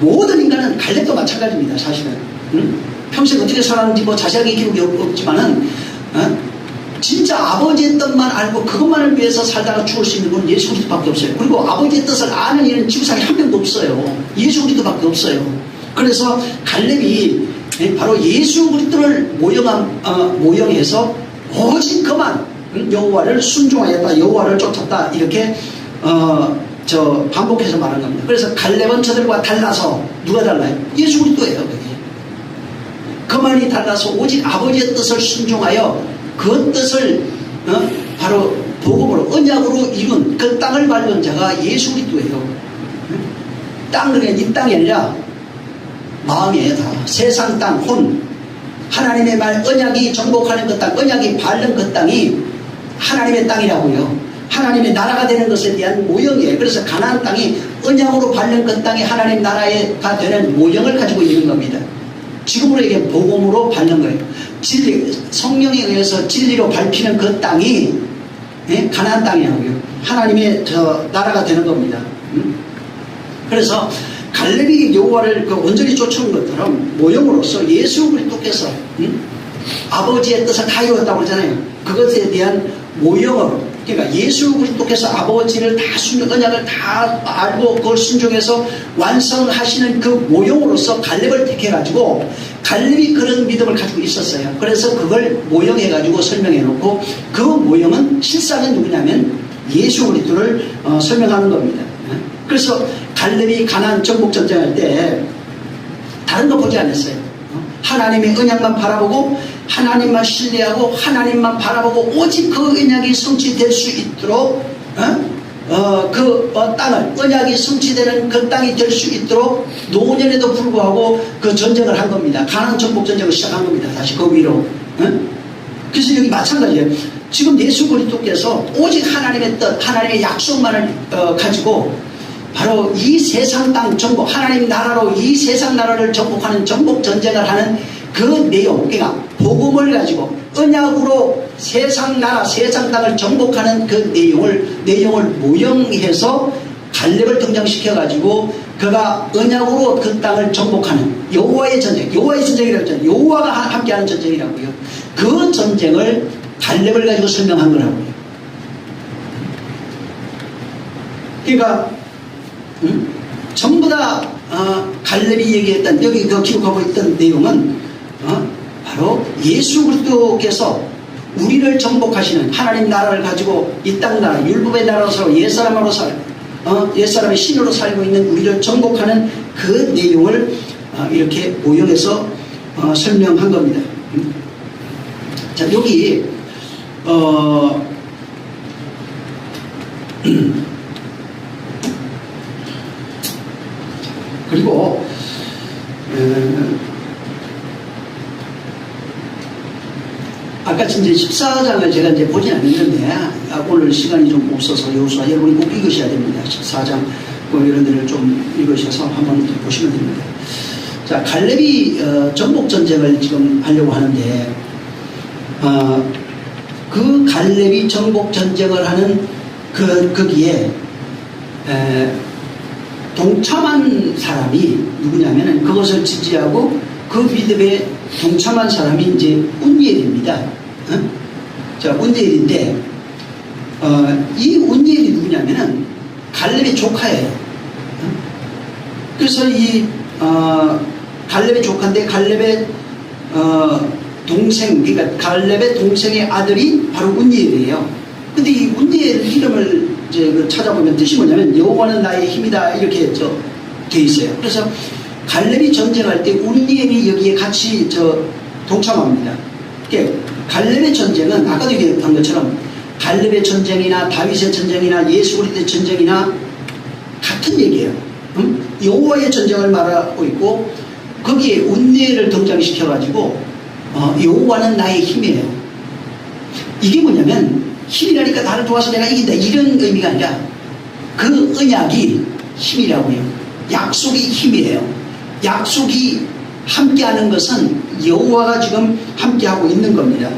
모든 인간은 갈렙도 마찬가지입니다. 사실은 응? 평생 어떻게 살았는지 뭐 자세하게 기록이 없지만은 진짜 아버지의 뜻만 알고 그것만을 위해서 살다가 죽을 수 있는 건 예수 그리스도밖에 없어요. 그리고 아버지의 뜻을 아는 이는 지구상에 한 명도 없어요. 예수 그리스도밖에 없어요. 그래서 갈렙이 바로 예수 그리스도를 모형해서 오직 그만 여호와를 순종하였다, 여호와를 쫓았다 이렇게 반복해서 말한 겁니다. 그래서 갈렙은 저들과 달라서 누가 달라요? 예수 그리스도예요. 그만이 달라서 오직 아버지의 뜻을 순종하여 그 뜻을 바로 복음으로 언약으로 이룬 그 땅을 밟은 자가 예수 그리스도예요. 이 땅이 아니라 마음이에요. 다 세상 땅 혼 하나님의 말 언약이 정복하는 그 땅, 언약이 밟는 그 땅이 하나님의 땅이라고요. 하나님의 나라가 되는 것에 대한 모형이에요. 그래서 가나안 땅이 언약으로 밟는 그 땅이 하나님 나라가 되는 모형을 가지고 있는 겁니다. 지금으로 이게 복음으로 밟는 거예요. 진리, 성령에 의해서 진리로 밟히는 그 땅이 가나안 땅이라고요. 하나님의 나라가 되는 겁니다. 그래서 갈렙이 여호와를 온전히 쫓은 것처럼 모형으로서 예수 그리스도께서 아버지의 뜻을 다 이루었다고 그러잖아요. 그것에 대한 모형으로, 그러니까 예수 그리스도께서 아버지를 다 언약을 다 알고 그걸 순종해서 완성하시는 그 모형으로서 갈렙을 택해가지고 갈렙이 그런 믿음을 가지고 있었어요. 그래서 그걸 모형해가지고 설명해놓고 그 모형은 실상은 누구냐면 예수 그리스도를 설명하는 겁니다. 그래서 갈렙이 가나안 정복 전쟁할 때 다른 거 보지 않았어요. 하나님의 언약만 바라보고 하나님만 신뢰하고 하나님만 바라보고 오직 그 언약이 성취될 수 있도록 땅을 언약이 성취되는 그 땅이 될 수 있도록 노년에도 불구하고 그 전쟁을 한 겁니다. 가나안 정복 전쟁을 시작한 겁니다. 다시 그 위로. 그래서 여기 마찬가지예요. 지금 예수 그리스도께서 오직 하나님의 뜻, 하나님의 약속만을 가지고 바로 이 세상 땅 정복, 하나님 나라로 이 세상 나라를 정복하는 정복 전쟁을 하는 그 내용, 그러니까 복음을 가지고 언약으로 세상 나라, 세상 땅을 정복하는 그 내용을 모형해서 갈렙을 등장시켜가지고 그가 언약으로 그 땅을 정복하는 여호와의 전쟁이라고 했잖아요. 여호와가 함께하는 전쟁이라고요. 그 전쟁을 갈렙을 가지고 설명한 거라고요. 그러니까 전부 다 갈렙이 얘기했던 여기 기록하고 있던 내용은 바로 예수 그리스도께서 우리를 정복하시는 하나님 나라를 가지고 이 땅 나라 율법의 나라로서 옛사람으로 살고 옛사람의 신으로 살고 있는 우리를 정복하는 그 내용을 이렇게 모형해서 설명한 겁니다. 자, 여기 그리고 아까 이제 14장을 제가 이제 보진 않았는데 오늘 시간이 좀 없어서 여호수아 여러분이 꼭 읽으셔야 됩니다. 14장 여러분들 좀 읽으셔서 한번 보시면 됩니다. 자, 갈렙이 정복 전쟁을 지금 하려고 하는데 그 갈렙이 정복 전쟁을 하는 거기에 동참한 사람이 누구냐면은 그것을 지지하고 그 믿음에 동참한 사람이 이제 운니엘입니다. 어? 자, 운니엘인데 이 운니엘이 누구냐면은 갈렙의 조카예요. 어? 그래서 이 갈렙의 조카인데 갈렙의 동생, 그러니까 갈렙의 동생의 아들이 바로 운니엘이에요. 근데 이 운니엘 이름을 이제 찾아보면 뜻이 뭐냐면 여호와는 나의 힘이다 이렇게 돼 있어요. 그래서 갈렙이 전쟁할 때 운니엘이 여기에 같이 동참합니다. 그러니까 갈렙의 전쟁은 아까도 얘기했던 것처럼 갈렙의 전쟁이나 다윗의 전쟁이나 예수 그리스도의 전쟁이나 같은 얘기예요. 여호와의 전쟁을 말하고 있고 거기에 운니엘을 등장시켜가지고 여호와는 나의 힘이에요. 이게 뭐냐면 힘이라니까 나를 도와서 내가 이긴다 이런 의미가 아니라 그 언약이 힘이라고요. 약속이 힘이에요. 약속이 함께하는 것은 여호와가 지금 함께하고 있는 겁니다.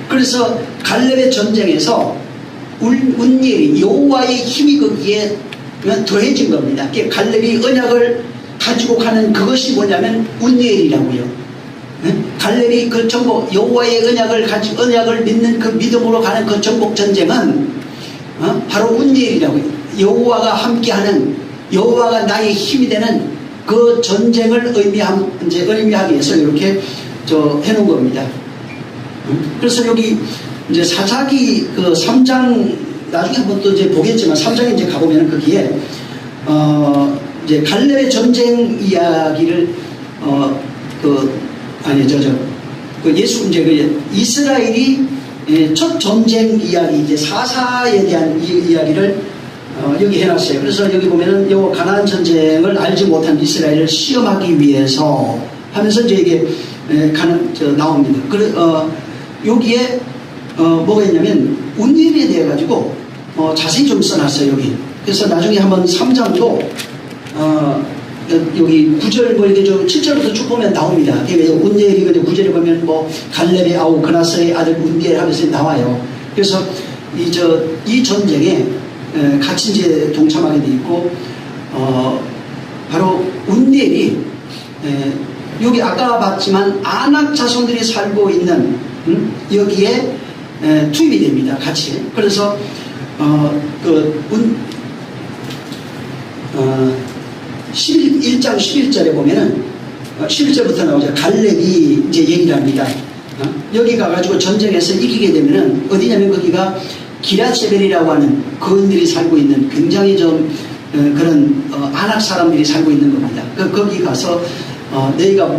그래서 갈렙의 전쟁에서 운니엘이 여호와의 힘이 거기에 더해진 겁니다. 갈렙이 언약을 가지고 가는 그것이 뭐냐면 운니엘이라고요. 갈렙이 그 정복 여호와의 언약을 믿는 그 믿음으로 가는 그 정복 전쟁은 바로 운니엘이라고요. 여호와가 함께하는 여호와가 나의 힘이 되는 그 전쟁을 의미하기 위해서 이렇게 해놓은 겁니다. 그래서 여기 이제 사사기 그 3장 나중에 한번 또 이제 보겠지만 3장에 이제 가보면 거기에 이제 갈렙의 전쟁 이야기를 예수 이제 그 이스라엘이 첫 전쟁 이야기 이제 사사에 대한 이야기를 여기 해놨어요. 그래서 여기 보면은 요 가나안 전쟁을 알지 못한 이스라엘을 시험하기 위해서 하면서 이제 이게 나옵니다. 여기에 뭐가 있냐면 운니엘에 대해 가지고 자세히 좀 써놨어요 여기. 그래서 나중에 한번 3장도 여기 9절 뭐 이렇게 좀 7절부터 쭉 보면 나옵니다. 운니엘이 9절에 보면 뭐 갈렙의 아우 그나스의 아들 운니엘 하면서 나와요. 그래서 이 전쟁에 같이 이제 동참하게 돼 있고 바로 운니엘이 여기 아까 봤지만 아낙 자손들이 살고 있는 여기에 투입이 됩니다. 같이. 그래서 1장 11절에 보면은 11절부터 나오죠. 갈렙이 이제 얘기를 합니다. 여기 가가지고 전쟁에서 이기게 되면은 어디냐면 거기가 기럇세벨이라고 하는 거인들이 살고 있는 굉장히 좀 그런 아낙 사람들이 살고 있는 겁니다. 거기 가서 너희가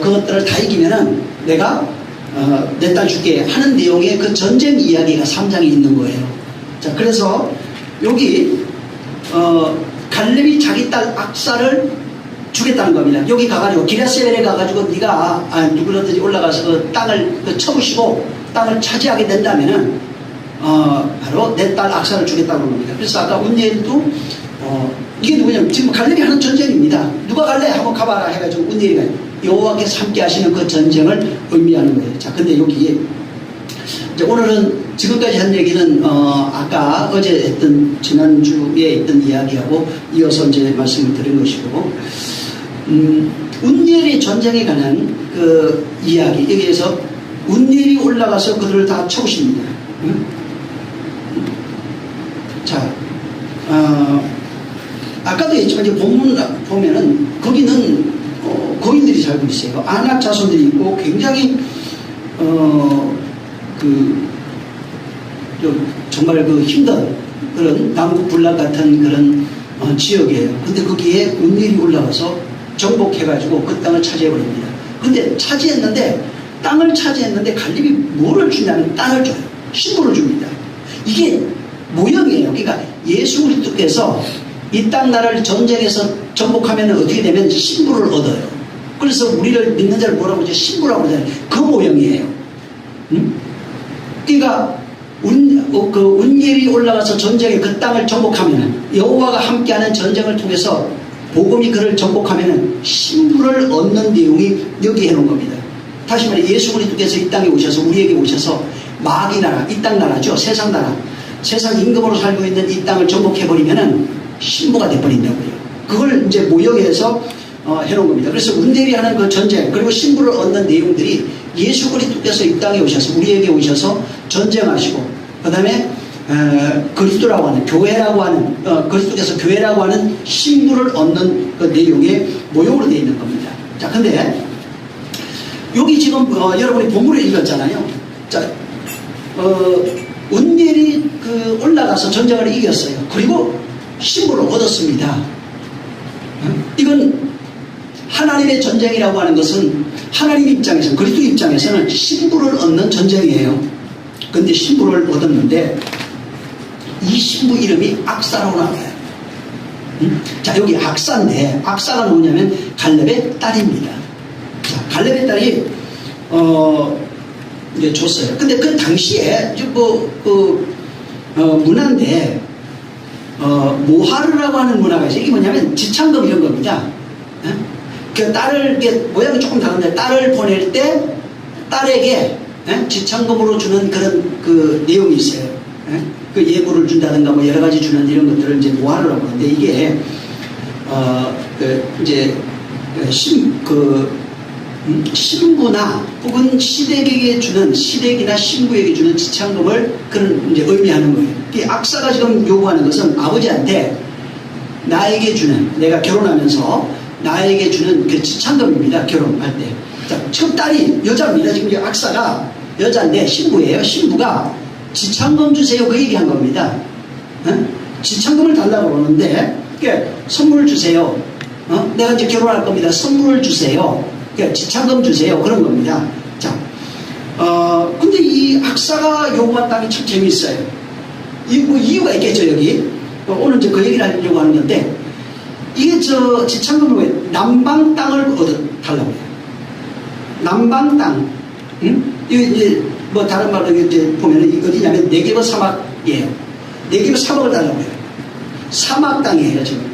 그것들을 다 이기면은 내가 내 딸 줄게 하는 내용의 그 전쟁 이야기가 3장에 있는 거예요. 자, 그래서 여기 갈렙이 자기 딸 악사를 주겠다는 겁니다. 여기 가가지고 기럇세벨에 가가지고 네가 누구든지 올라가서 그 땅을 쳐부시고 땅을 차지하게 된다면은 바로 내 딸 악사를 주겠다고 하는 겁니다. 그래서 아까 운니엘도 이게 누구냐면 지금 갈렙이 하는 전쟁입니다. 누가 갈래? 한번 가봐라 해가지고 운니엘이 여호와께서 함께 하시는 그 전쟁을 의미하는 거예요. 자, 근데 여기 이제 오늘은 지금까지 한 얘기는 아까 어제 했던 지난주에 있던 이야기하고 이어서 이제 말씀을 드린 것이고 운니엘의 전쟁에 관한 그 이야기 여기에서 운니엘이 올라가서 그들을 다 쳐부십니다. 자, 아까도 했지만 이제 본문 보면은 거기는 거인들이 살고 있어요. 아낙 자손들이 있고 굉장히 정말 그 힘든 그런 남북 분란 같은 그런 지역이에요. 근데 거기에 운니엘이 올라가서 정복해가지고 그 땅을 차지해버립니다. 근데 땅을 차지했는데 갈렙이 뭐를 주냐면 땅을 줘요. 신부를 줍니다. 이게 모형이에요. 그러니까 예수 그리스도께서 이 땅 나라를 전쟁에서 정복하면 어떻게 되면 신부를 얻어요. 그래서 우리를 믿는 자를 뭐라고 하죠? 신부라고 하잖아요. 그 모형이에요. 그러니까 운니엘이 올라가서 전쟁에 그 땅을 정복하면 여호와가 함께하는 전쟁을 통해서 복음이 그를 정복하면 신부를 얻는 내용이 여기 해놓은 겁니다. 다시 말해 예수 그리스도께서 이 땅에 오셔서 우리에게 오셔서 마귀 나라, 이 땅 나라죠. 세상 나라, 세상 임금으로 살고 있는 이 땅을 정복해버리면은 신부가 돼버린다고요. 그걸 이제 모형해서 해놓은 겁니다. 그래서 운대리하는 그 전쟁 그리고 신부를 얻는 내용들이 예수 그리스도께서 이 땅에 오셔서 우리에게 오셔서 전쟁하시고 그 다음에 그리스도라고 하는 교회라고 하는 그리스도께서 교회라고 하는 신부를 얻는 그 내용의 모형으로 되어 있는 겁니다. 자, 근데 여기 지금 여러분이 본문을 읽었잖아요. 자, 운넬이 올라가서 전쟁을 이겼어요. 그리고 신부를 얻었습니다. 이건 하나님의 전쟁이라고 하는 것은 하나님 입장에서는 그리스도 입장에서는 신부를 얻는 전쟁이에요. 그런데 신부를 얻었는데 이 신부 이름이 악사라고 나와요. 자, 여기 악사인데 악사가 누구냐면 갈렙의 딸입니다. 자, 갈렙의 딸이 이제 줬어요. 근데 그 당시에 문화인데 모하르라고 하는 문화가 있어요. 이게 뭐냐면 지창금 이런 겁니다. 그 딸을 모양이 조금 다른데 딸을 보낼 때 딸에게 지창금으로 주는 그런 그 내용이 있어요. 그 예물을 준다든가 뭐 여러 가지 주는 이런 것들을 이제 모하르라고 하는데 이게 이제 신부나 혹은 시댁에게 주는 시댁이나 신부에게 주는 지창금을 그런 이제 의미하는 거예요. 이 악사가 지금 요구하는 것은 아버지한테 나에게 주는 내가 결혼하면서 나에게 주는 그 지창금입니다. 결혼할 때. 자, 지금 딸이 여자입니다. 지금 이 악사가 여자인데 신부예요. 신부가 지창금 주세요. 그 얘기한 겁니다. 지창금을 달라고 그러는데 선물 주세요. 내가 이제 결혼할 겁니다. 선물을 주세요. 지창금 주세요. 그런 겁니다. 자, 근데 이 악사가 요구한 땅이 참 재미있어요. 뭐 이유가 있겠죠, 여기. 오늘 이제 그 얘기를 하려고 하는 건데, 이게 지창금을 왜 남방 땅을 달라고 해요. 남방 땅. 이게 이제 뭐 다른 말로 이제 보면은 어디냐면 네게버 사막이에요. 네게버 사막을 달라고 해요. 사막 땅이에요, 지금.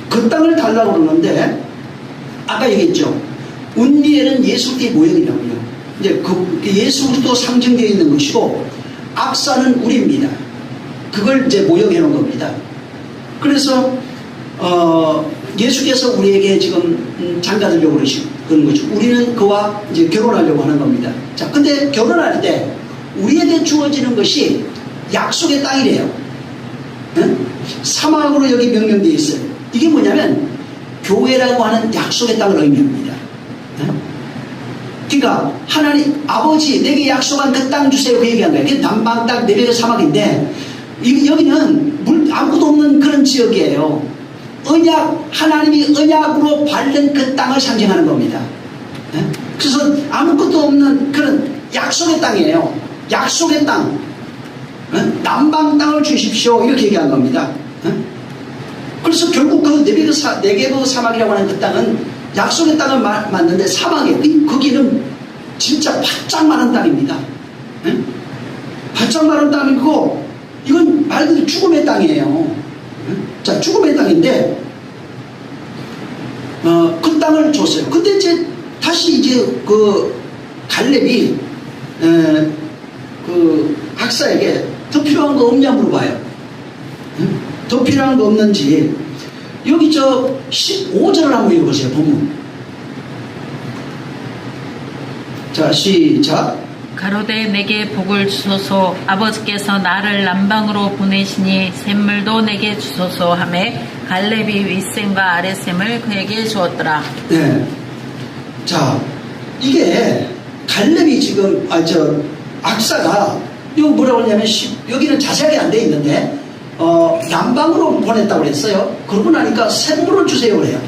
그 땅을 달라고 그러는데, 아까 얘기했죠. 운리엘은 예수 그리스도의 모형이라고요. 이제 그 예수 그리스도 상징되어 있는 것이고, 악사는 우리입니다. 그걸 이제 모형해 놓은 겁니다. 그래서, 예수께서 우리에게 지금 장가들려고 그런 거죠. 우리는 그와 이제 결혼하려고 하는 겁니다. 자, 근데 결혼할 때 우리에게 주어지는 것이 약속의 땅이래요. 사막으로 여기 명명되어 있어요. 이게 뭐냐면 교회라고 하는 약속의 땅을 의미합니다. 그러니까 하나님 아버지 내게 약속한 그 땅 주세요. 그 얘기한 거예요. 그게 남방 땅 네베르 사막인데 여기는 아무것도 없는 그런 지역이에요. 언약, 하나님이 언약으로 바른 그 땅을 상징하는 겁니다. 그래서 아무것도 없는 그런 약속의 땅이에요. 약속의 땅. 남방 땅을 주십시오. 이렇게 얘기한 겁니다. 그래서 결국 그 네게브 사막이라고 하는 그 땅은 약속의 땅을 맞는데 사막이에요. 거기는 진짜 바짝 마른 땅입니다. 바짝 마른 땅이고 이건 말 그대로 죽음의 땅이에요. 자, 죽음의 땅인데, 그 땅을 줬어요. 근데 이제, 다시 이제, 갈렙이, 악사에게 더 필요한 거 없냐 물어봐요. 더 필요한 거 없는지. 여기 15절을 한번 읽어보세요, 본문. 자, 시작. 가로되 내게 복을 주소서. 아버지께서 나를 남방으로 보내시니 샘물도 내게 주소서 하매 갈렙이 윗샘과 아랫샘을 그에게 주었더라. 네. 자, 이게 갈렙이 지금 악사가 이거 뭐라고 하냐면 여기는 자세하게 안 돼 있는데 남방으로 보냈다고 그랬어요. 그러고 나니까 샘물을 주세요 그래요.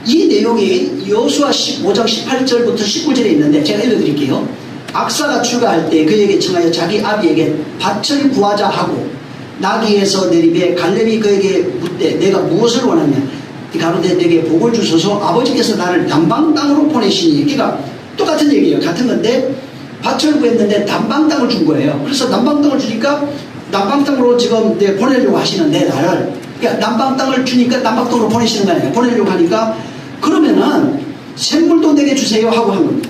이 내용이 여호수아 15장 18절부터 19절에 있는데 제가 읽어드릴게요. 악사가 출가할 때 그에게 청하여 자기 아비에게 밭을 구하자 하고 나귀에서 내리매 갈렙이 그에게 묻되 내가 무엇을 원하냐 가로되 내게 복을 주소서. 아버지께서 나를 남방 땅으로 보내시니. 그러니까 똑같은 얘기예요. 같은 건데 밭을 구했는데 남방 땅을 준 거예요. 그래서 남방 땅을 주니까 남방 땅으로 지금 보내려고 하시는데 나를 그러니까 남방 땅을 주니까 남방 땅으로 보내시는 거 아니에요. 보내려고 하니까 그러면은 샘물도 내게 주세요 하고 한 겁니다.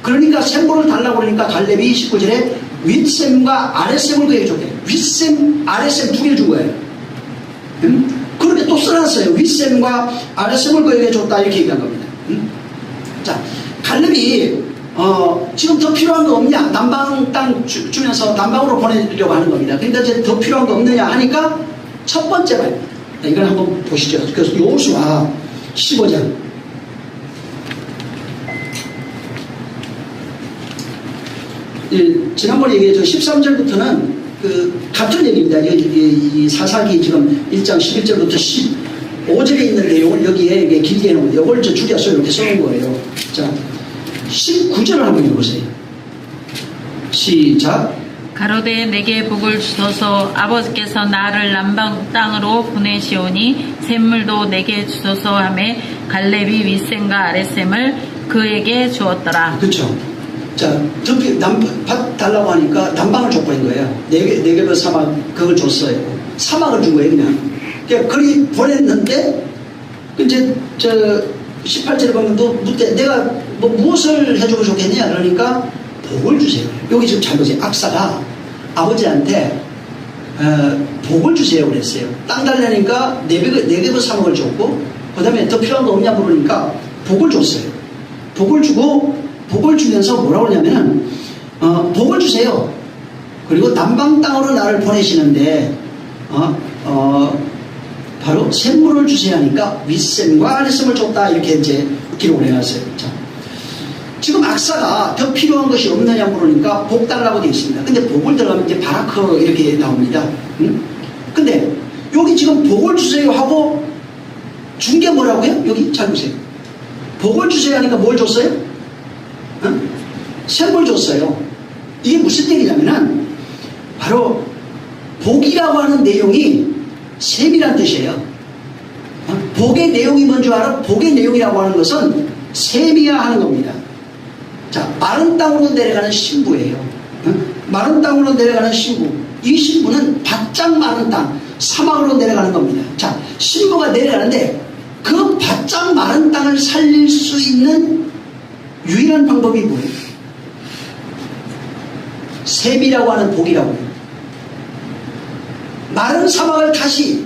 그러니까 샘물을 달라고 그러니까 갈렙이 19절에 윗샘과 아랫샘을 그에게 줬대요. 윗샘, 아랫샘 두 개를 준 거예요. 그런데 또 또 써놨어요. 윗셈과 아랫셈을 그에게 줬다 이렇게 얘기한 겁니다. 자, 갈렙이 지금 더 필요한 거 없냐? 남방 땅 주면서 남방으로 보내려고 하는 겁니다. 그러니까 이제 더 필요한 거 없느냐 하니까 첫 번째 말, 이걸 한번 보시죠. 그래서 여호수아 15장. 지난번에 얘기했죠. 13절부터는 같은 얘기입니다. 이 사사기 지금 1장 11절부터 15절에 있는 내용을 여기에 길게 해놓은 거예요. 이걸 줄여서 이렇게 써놓은 거예요. 자, 19절을 한번 읽어보세요. 시작. 가로되 내게 복을 주소서. 아버지께서 나를 남방 땅으로 보내시오니 샘물도 내게 주소서 하매 갈렙이 윗샘과 아랫샘을 그에게 주었더라. 그렇죠. 자, 밭 달라고 하니까 남방을 줬버린 거예요. 네개버 사막 그걸 줬어요. 사막을 준 거예요, 그냥. 그러니까 그리 보냈는데 이제 18절에 보면 또 묻대. 내가 뭐 무엇을 해주고 좋겠냐? 그러니까 복을 주세요. 여기 지금 잘 보세요. 악사가 아버지한테 복을 주세요 그랬어요. 땅 달라니까 네개버 사막을 줬고, 그 다음에 더 필요한 거 없냐 물으니까 복을 줬어요. 복을 주면서 뭐라고 하냐면은 복을 주세요. 그리고 남방 땅으로 나를 보내시는데 바로 샘물을 주세요 하니까 윗샘과 아랫샘을 줬다 이렇게 이제 기록을 해놨어요. 자, 지금 악사가 더 필요한 것이 없느냐 물으니까 복 달라고 되어 있습니다. 근데 복을 들어가면 이제 바라크 이렇게 나옵니다. 근데 여기 지금 복을 주세요 하고 준 게 뭐라고요? 여기 잘 보세요. 복을 주세요 하니까 뭘 줬어요? 샘물 줬어요. 이게 무슨 얘기냐면은 바로 복이라고 하는 내용이 샘이란 뜻이에요. 복의 내용이 뭔지 알아? 복의 내용이라고 하는 것은 샘이야 하는 겁니다. 자, 마른 땅으로 내려가는 신부예요. 마른 땅으로 내려가는 신부. 이 신부는 바짝 마른 땅, 사막으로 내려가는 겁니다. 자, 신부가 내려가는데 그 바짝 마른 땅을 살릴 수 있는 유일한 방법이 뭐예요? 샘이라고 하는 복이라고요. 마른 사막을 다시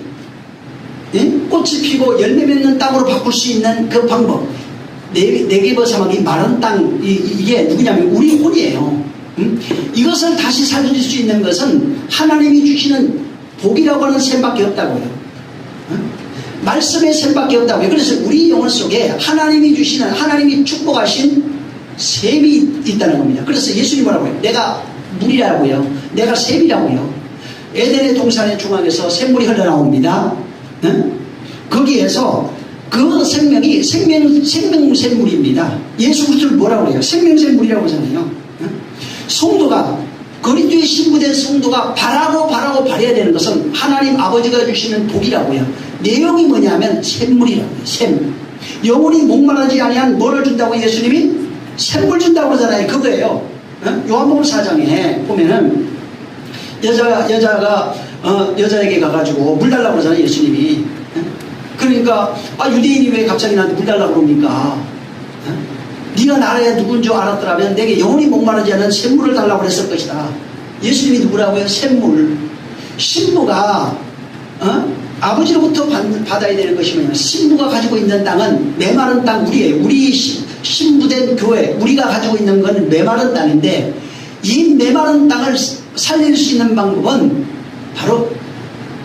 꽃이 피고 열매 맺는 땅으로 바꿀 수 있는 그 방법. 네개버 사막이 마른 땅, 이게 누구냐면 우리 혼이에요. 이것을 다시 살릴 수 있는 것은 하나님이 주시는 복이라고 하는 샘밖에 없다고요. 말씀의 샘밖에 없다고요. 그래서 우리 영혼 속에 하나님이 주시는, 하나님이 축복하신 샘이 있다는 겁니다. 그래서 예수님 뭐라고 해요? 내가 물이라고요. 내가 샘이라고요. 에덴의 동산의 중앙에서 샘물이 흘러나옵니다. 거기에서 그 생명이 생명샘물입니다. 예수 그리스도를 뭐라고 해요? 생명샘물이라고 하잖아요. 성도가, 그리스도의 신부된 성도가 바라고 바라야 되는 것은 하나님 아버지가 주시는 복이라고요. 내용이 뭐냐면 샘물이라고요. 샘. 영혼이 목마르지 아니한 뭐를 준다고 예수님이? 샘물 준다고 하잖아요. 그거예요. 요한복음 4장에 보면은 여자가 여자에게 가가지고 물 달라고 그러잖아요. 예수님이. 그러니까 유대인이 왜 갑자기 나한테 물 달라고 그럽니까? 네가 나라에 누군 줄 알았더라면 내게 영원히 목마르지 않은 샘물을 달라고 그랬을 것이다. 예수님이 누구라고요? 샘물. 신부가 아버지로부터 받아야 되는 것이 뭐냐면, 신부가 가지고 있는 땅은 메마른 땅 우리예요. 우리 신부된 교회, 우리가 가지고 있는 건 메마른 땅인데, 이 메마른 땅을 살릴 수 있는 방법은 바로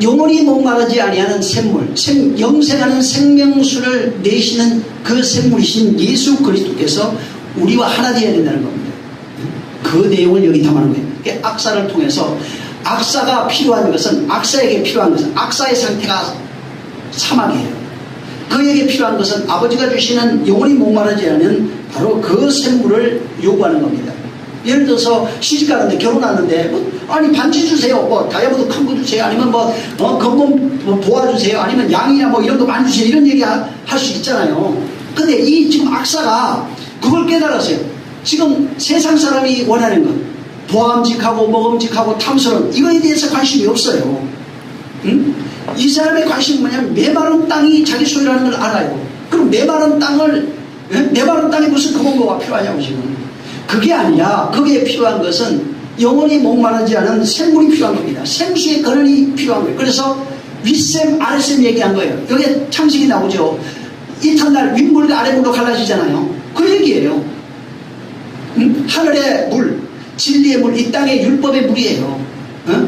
영원히 목마르지 아니하는 샘물, 영생하는 생명수를 내시는 그 샘물이신 예수 그리스도께서 우리와 하나 되어야 된다는 겁니다. 그 내용을 여기 담아놓은 거예요. 악사를 통해서, 악사가 필요한 것은, 악사에게 필요한 것은, 악사의 상태가 사막이에요. 그에게 필요한 것은 아버지가 주시는 영원히 목마르지 않은 바로 그 샘물을 요구하는 겁니다. 예를 들어서 시집가는데, 결혼하는데 아니 반지 주세요, 뭐 다이아몬드 큰 거 주세요, 아니면 건물 보아 주세요, 아니면 양이나 뭐 이런 거 많이 주세요, 이런 얘기 할 수 있잖아요. 근데 이 지금 악사가 그걸 깨달았어요. 지금 세상 사람이 원하는 것, 보암직하고 먹음직하고 탐스러운 이거에 대해서 관심이 없어요. 이 사람의 관심은 뭐냐면 메마른 땅이 자기 소유라는 걸 알아요. 그럼 메마른 땅에 무슨 금은뭐가 필요하냐고 지금. 그게 아니라 거기에 필요한 것은 영원히 목마르지 않은 샘물이 필요한 겁니다. 생수의 근원이 필요한 거예요. 그래서 윗셈 아랫셈 얘기한 거예요. 여기에 창식이 나오죠. 이튿날 윗물과 아랫물로 갈라지잖아요. 그 얘기예요. 하늘의 물, 진리의 물, 이 땅의 율법의 물이에요.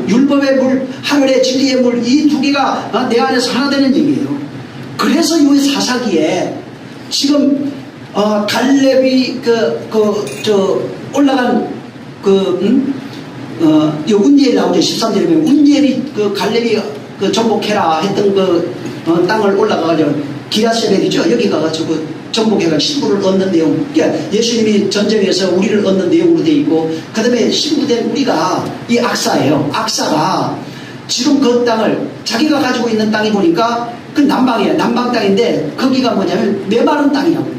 율법의 물, 하늘의 진리의 물, 이 두 개가 내 안에서 하나 되는 얘기예요. 그래서 이 사사기에 지금 갈렙이 올라간 운니엘 나오죠. 13절에 보면 운니엘이 갈렙이 정복해라 했던 땅을 올라가가지고 기라세벨이죠. 여기 가가지고 정복해가 신부를 얻는 내용. 그러니까 예수님이 전쟁에서 우리를 얻는 내용으로 되어 있고, 그 다음에 신부된 우리가 이 악사예요. 악사가 지금 그 땅을 자기가 가지고 있는 땅이 보니까 그 남방이에요. 남방 땅인데 거기가 뭐냐면 메마른 땅이라고.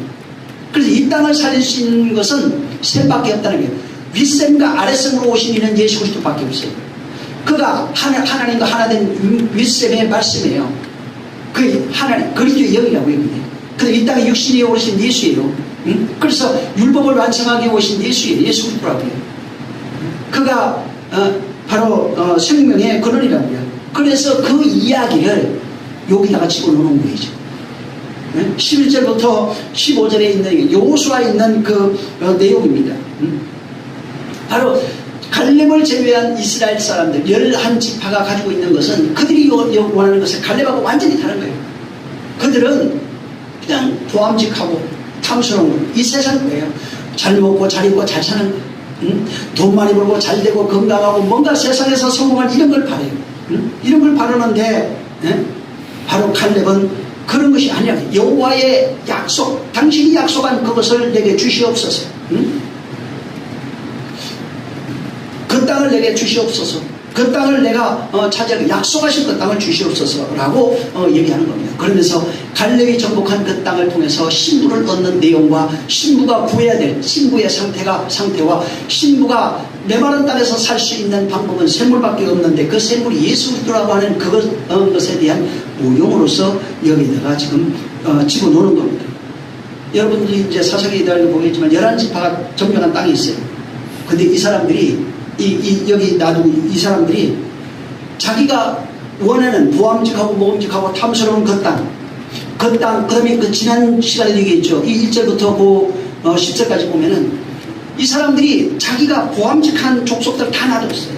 그래서 이 땅을 살릴 수 있는 것은 셈밖에 없다는 거예요. 윗셈과 아랫셈으로 오신 이는 예수 그리스도밖에 없어요. 그가 하나님과 하나 된 윗셈의 말씀이에요. 그 하나님 그리스도의 영이라고 얘기해요. 근데 이 땅에 육신이 오신 예수예요. 그래서 율법을 완성하기 오신 예수예요. 예수 그리스도라고 해요. 그가 바로 생명의 근원이라고 해요. 그래서 그 이야기를 여기다가 집어넣는 거죠. 11절부터 15절에 있는 여호수아에 있는 그 내용입니다. 바로 갈렙을 제외한 이스라엘 사람들 11지파가 가지고 있는 것은 그들이 원하는 것은 갈렙하고 완전히 다른 거예요. 그들은 그냥 보암직하고 탐스러운 거, 이 세상 거예요. 잘 먹고 잘 입고 잘 사는 거, 돈 많이 벌고 잘 되고 건강하고 뭔가 세상에서 성공한 이런 걸 바래요. 이런 걸 바라는데 바로 갈렙은 그런 것이 아니라 여호와의 약속, 당신이 약속한 그것을 내게 주시옵소서. 그 땅을 내게 주시옵소서. 그 땅을 내가 차지하고 약속하신 그 땅을 주시옵소서라고 얘기하는 겁니다. 그러면서 갈렙이 정복한 그 땅을 통해서 신부를 얻는 내용과 신부가 구해야 될 신부의 상태와 신부가 메마른 땅에서 살 수 있는 방법은 샘물밖에 없는데 그 샘물이 예수 그리스도라고 하는 그것에 대한 모형으로서 여기다가 지금 집어넣는 겁니다. 여러분들이 이제 사사기를 보겠지만 11지파가 점령한 땅이 있어요. 근데 이 사람들이 여기 놔두고 이 사람들이 자기가 원하는 보암직하고 모험직하고 탐스러운 그 땅, 그 다음에 그 지난 시간에 얘기했죠. 이 1절부터 10절까지 보면은 이 사람들이 자기가 보암직한 족속들 다 놔뒀어요.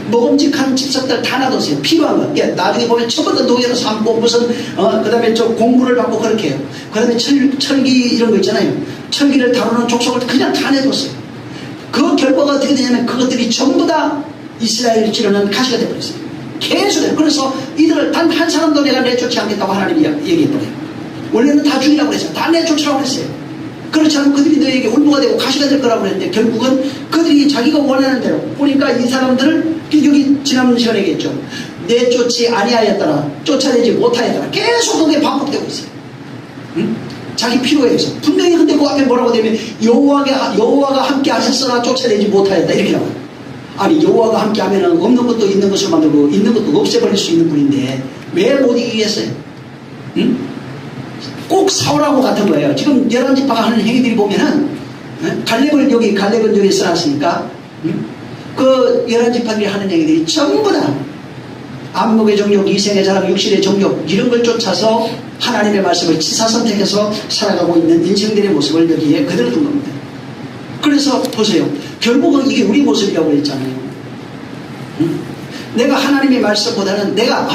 먹음직한 집사들 다 놔뒀어요. 필요한 거. 그러니까 나중에 보면 처음부터 노예로 삼고 무슨 그 다음에 저 공부를 받고 그렇게 해요. 그 다음에 철기 이런 거 있잖아요. 철기를 다루는 족속을 그냥 다 내뒀어요. 그 결과가 어떻게 되냐면 그것들이 전부 다 이스라엘을 찌르는 가시가 되어버렸어요. 계속. 그래서 이들을 단 한 사람도 내가 내쫓지 않겠다고 하나님이 얘기해버려요. 원래는 다 죽이라고 그랬어요. 다 내쫓으라고 그랬어요. 그렇지 않으면 그들이 너에게 울보가 되고 가시가 될 거라고 그랬는데 결국은 그들이 자기가 원하는 대로 보니까 이 사람들을 여기 지난 시간에 얘기했죠. 내쫓지 아니하였더라, 쫓아내지 못하였더라. 계속 그게 반복되고 있어요. 자기 필요에 의해서 분명히. 근데 그 앞에 뭐라고 되면 여호와가 함께 하셨으나 쫓아내지 못하였다 이렇게 나와요. 아니 여호와가 함께 하면은 없는 것도 있는 것을 만들고 있는 것도 없애버릴 수 있는 분인데 왜 못 이기겠어요? 꼭 사울하고 같은 거예요. 지금 11지파가 하는 행위들이 보면은 갈렙은 여기 써놨으니까 그 11지파들이 하는 행위들이 전부 다 안목의 정욕, 이생의 자랑, 육신의 정욕 이런 걸 쫓아서 하나님의 말씀을 치사선택해서 살아가고 있는 인생들의 모습을 여기에 그대로 둔 겁니다. 그래서 보세요. 결국은 이게 우리 모습이라고 했잖아요. 내가 하나님의 말씀보다는 내가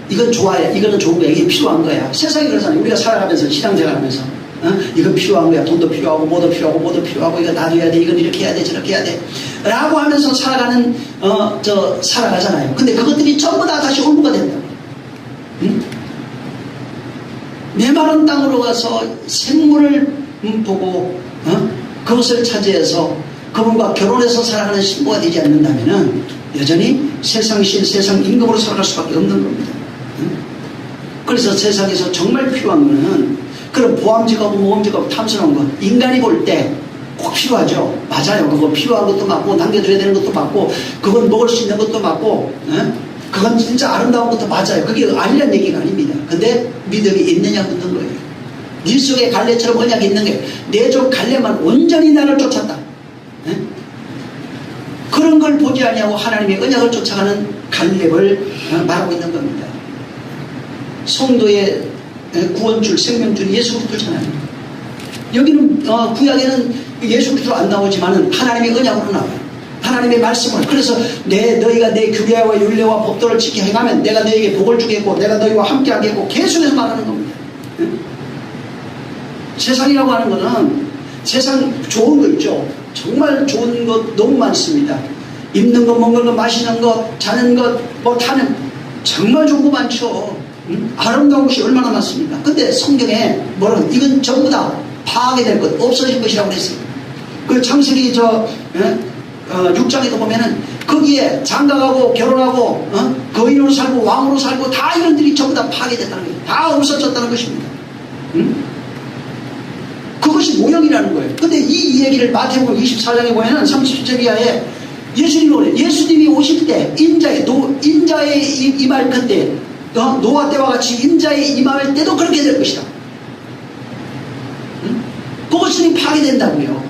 이건 좋아요. 이거는 좋은 거야. 이게 필요한 거야. 세상이 그러잖아요. 우리가 살아가면서 신앙생활하면서 이건 필요한 거야. 돈도 필요하고 뭐도 필요하고 이거 놔둬야 돼. 이건 이렇게 해야 돼. 저렇게 해야 돼. 라고 하면서 살아가잖아요. 근데 그것들이 전부 다 다시 올무가 된다고. 메마른 땅으로 가서 생물을 보고 그것을 차지해서 그분과 결혼해서 살아가는 신부가 되지 않는다면 여전히 세상신, 세상 임금으로 살아갈 수밖에 없는 겁니다. 그래서 세상에서 정말 필요한 거는 그런 보암직하고 모험직하고 탐스러운 거 인간이 볼 때 꼭 필요하죠. 맞아요. 그거 필요한 것도 맞고 남겨줘야 되는 것도 맞고 그건 먹을 수 있는 것도 맞고 그건 진짜 아름다운 것도 맞아요. 그게 아니란 얘기가 아닙니다. 근데 믿음이 있느냐 묻는 거예요. 네 속에 갈렙처럼 언약이 있는 게 내 종 갈렙만 온전히 나를 쫓았다. 그런 걸 보지 아니하고 하나님의 언약을 쫓아가는 갈렙을 말하고 있는 겁니다. 성도의 구원줄, 생명줄 예수 그리스도잖아요. 여기는 구약에는 예수 그리스도 안 나오지만은 하나님의 언약으로 나와요. 하나님의 말씀을. 그래서 너희가 내 규례와 율례와 법도를 지켜 행하면 내가 너희에게 복을 주겠고 내가 너희와 함께 하겠고 계속해서 말하는 겁니다. 세상이라고 하는 거는 세상 좋은 거 있죠. 정말 좋은 것 너무 많습니다. 입는 것, 먹는 것, 마시는 것, 자는 것, 뭐 타는 정말 좋은 거 많죠. 아름다운 것이 얼마나 많습니까? 근데 성경에 뭐라고 이건 전부 다 파괴될 것, 없어질 것이라고 그랬어요. 그 창세기 6장에도 보면은 거기에 장가가고 결혼하고 거인으로 살고 왕으로 살고 다 이런들이 전부 다 파괴됐다는 거예요. 다 없어졌다는 것입니다. 그것이 모형이라는 거예요. 근데 이 얘기를 마태복음 24장에 보면은 30절 이하에 예수님이 오실 때 인자의 임할 그때 노아 때와 같이 인자의 임할 때도 그렇게 될 것이다. 그것이 파괴된다고요.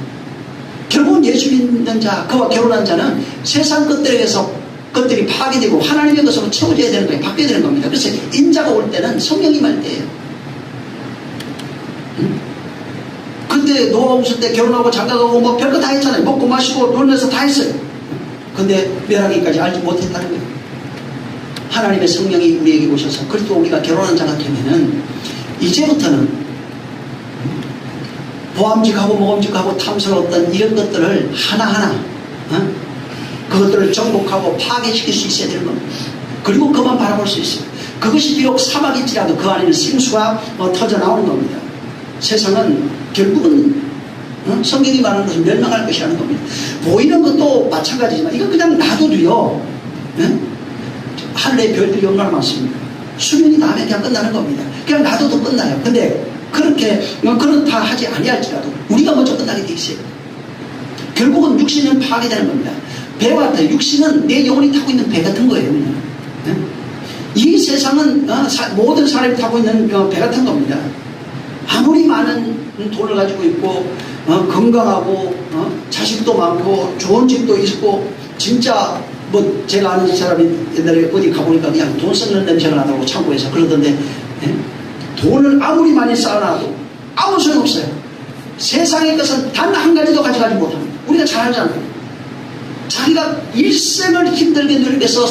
결국은 예수 믿는 자, 그와 결혼한 자는 세상 것들이 파괴되고 하나님의 것으로 채워져야 되는 거예요. 바뀌어야 되는 겁니다. 그래서 인자가 올 때는 성령이 임할 때예요. 그때 노아 없을 때 결혼하고 장가가고 뭐 별거 다 했잖아요. 먹고 마시고 놀면서 다 했어요. 근데 멸하기까지 알지 못했다는 거예요. 하나님의 성령이 우리에게 오셔서 그리고 우리가 결혼한 자가 되면은 이제부터는 보암직하고 모험직하고 탐스러웠던 이런 것들을 하나하나 그것들을 정복하고 파괴시킬 수 있어야 되는 겁니다. 그리고 그만 바라볼 수 있어요. 그것이 비록 사막일지라도 그 안에는 생수가 터져 나오는 겁니다. 세상은 결국은 성경이 말하는 것은 멸망할 것이라는 겁니다. 보이는 것도 마찬가지지만 이건 그냥 놔둬도요 하늘의 별들이 얼마나 많습니다. 수명이 다음에 그냥 끝나는 겁니다. 그냥 놔둬도 끝나요. 근데 그렇게 그렇다 하지 아니할지라도 우리가 먼저 끝나게 돼 있어요. 결국은 육신은 파괴되는 겁니다. 배와 같아요. 육신은 내 영혼이 타고 있는 배 같은 거예요. 이 세상은 모든 사람이 타고 있는 배 같은 겁니다. 아무리 많은 돈을 가지고 있고 건강하고 자식도 많고 좋은 집도 있고 진짜 뭐 제가 아는 사람이 옛날에 어디 가보니까 그냥 돈 쓰는 냄새가 나다고 창고에서 그러던데 돈을 아무리 많이 쌓아놔도 아무 소용없어요. 세상의 것은 단 한 가지도 가져가지 못합니다. 우리가 잘 알잖아요. 자기가 일생을 힘들게 누리면서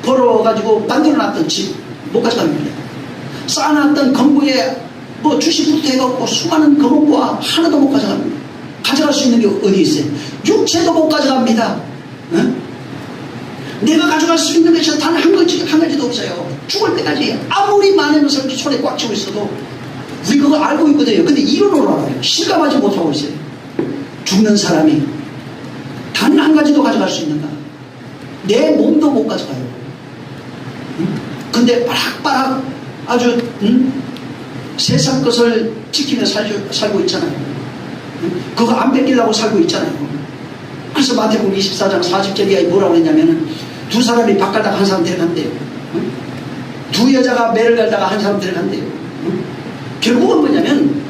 벌어가지고 만들어놨던 집 못 가져갑니다. 쌓아놨던 건부에 뭐 주식부터 해갖고 수많은 금은과 하나도 못 가져갑니다. 가져갈 수 있는 게 어디 있어요? 육체도 못 가져갑니다. 내가 가져갈 수 있는 것이 단 한 가지도 없어요. 죽을 때까지 아무리 많은 것을 손에 꽉 쥐고 있어도 우리 그거 알고 있거든요. 근데 이론으로 알아요. 실감하지 못하고 있어요. 죽는 사람이 단 한 가지도 가져갈 수 있는가? 내 몸도 못 가져가요. 근데 바락바락 아주 세상 것을 지키며 살고 있잖아요. 그거 안 뺏기려고 살고 있잖아요. 그래서 마태복음 24장 40절 이하에 뭐라고 했냐면은 두 사람이 밥 갈다가 한 사람 데려간대요. 두 여자가 매를 갈다가 한 사람 데려간대요. 결국은 뭐냐면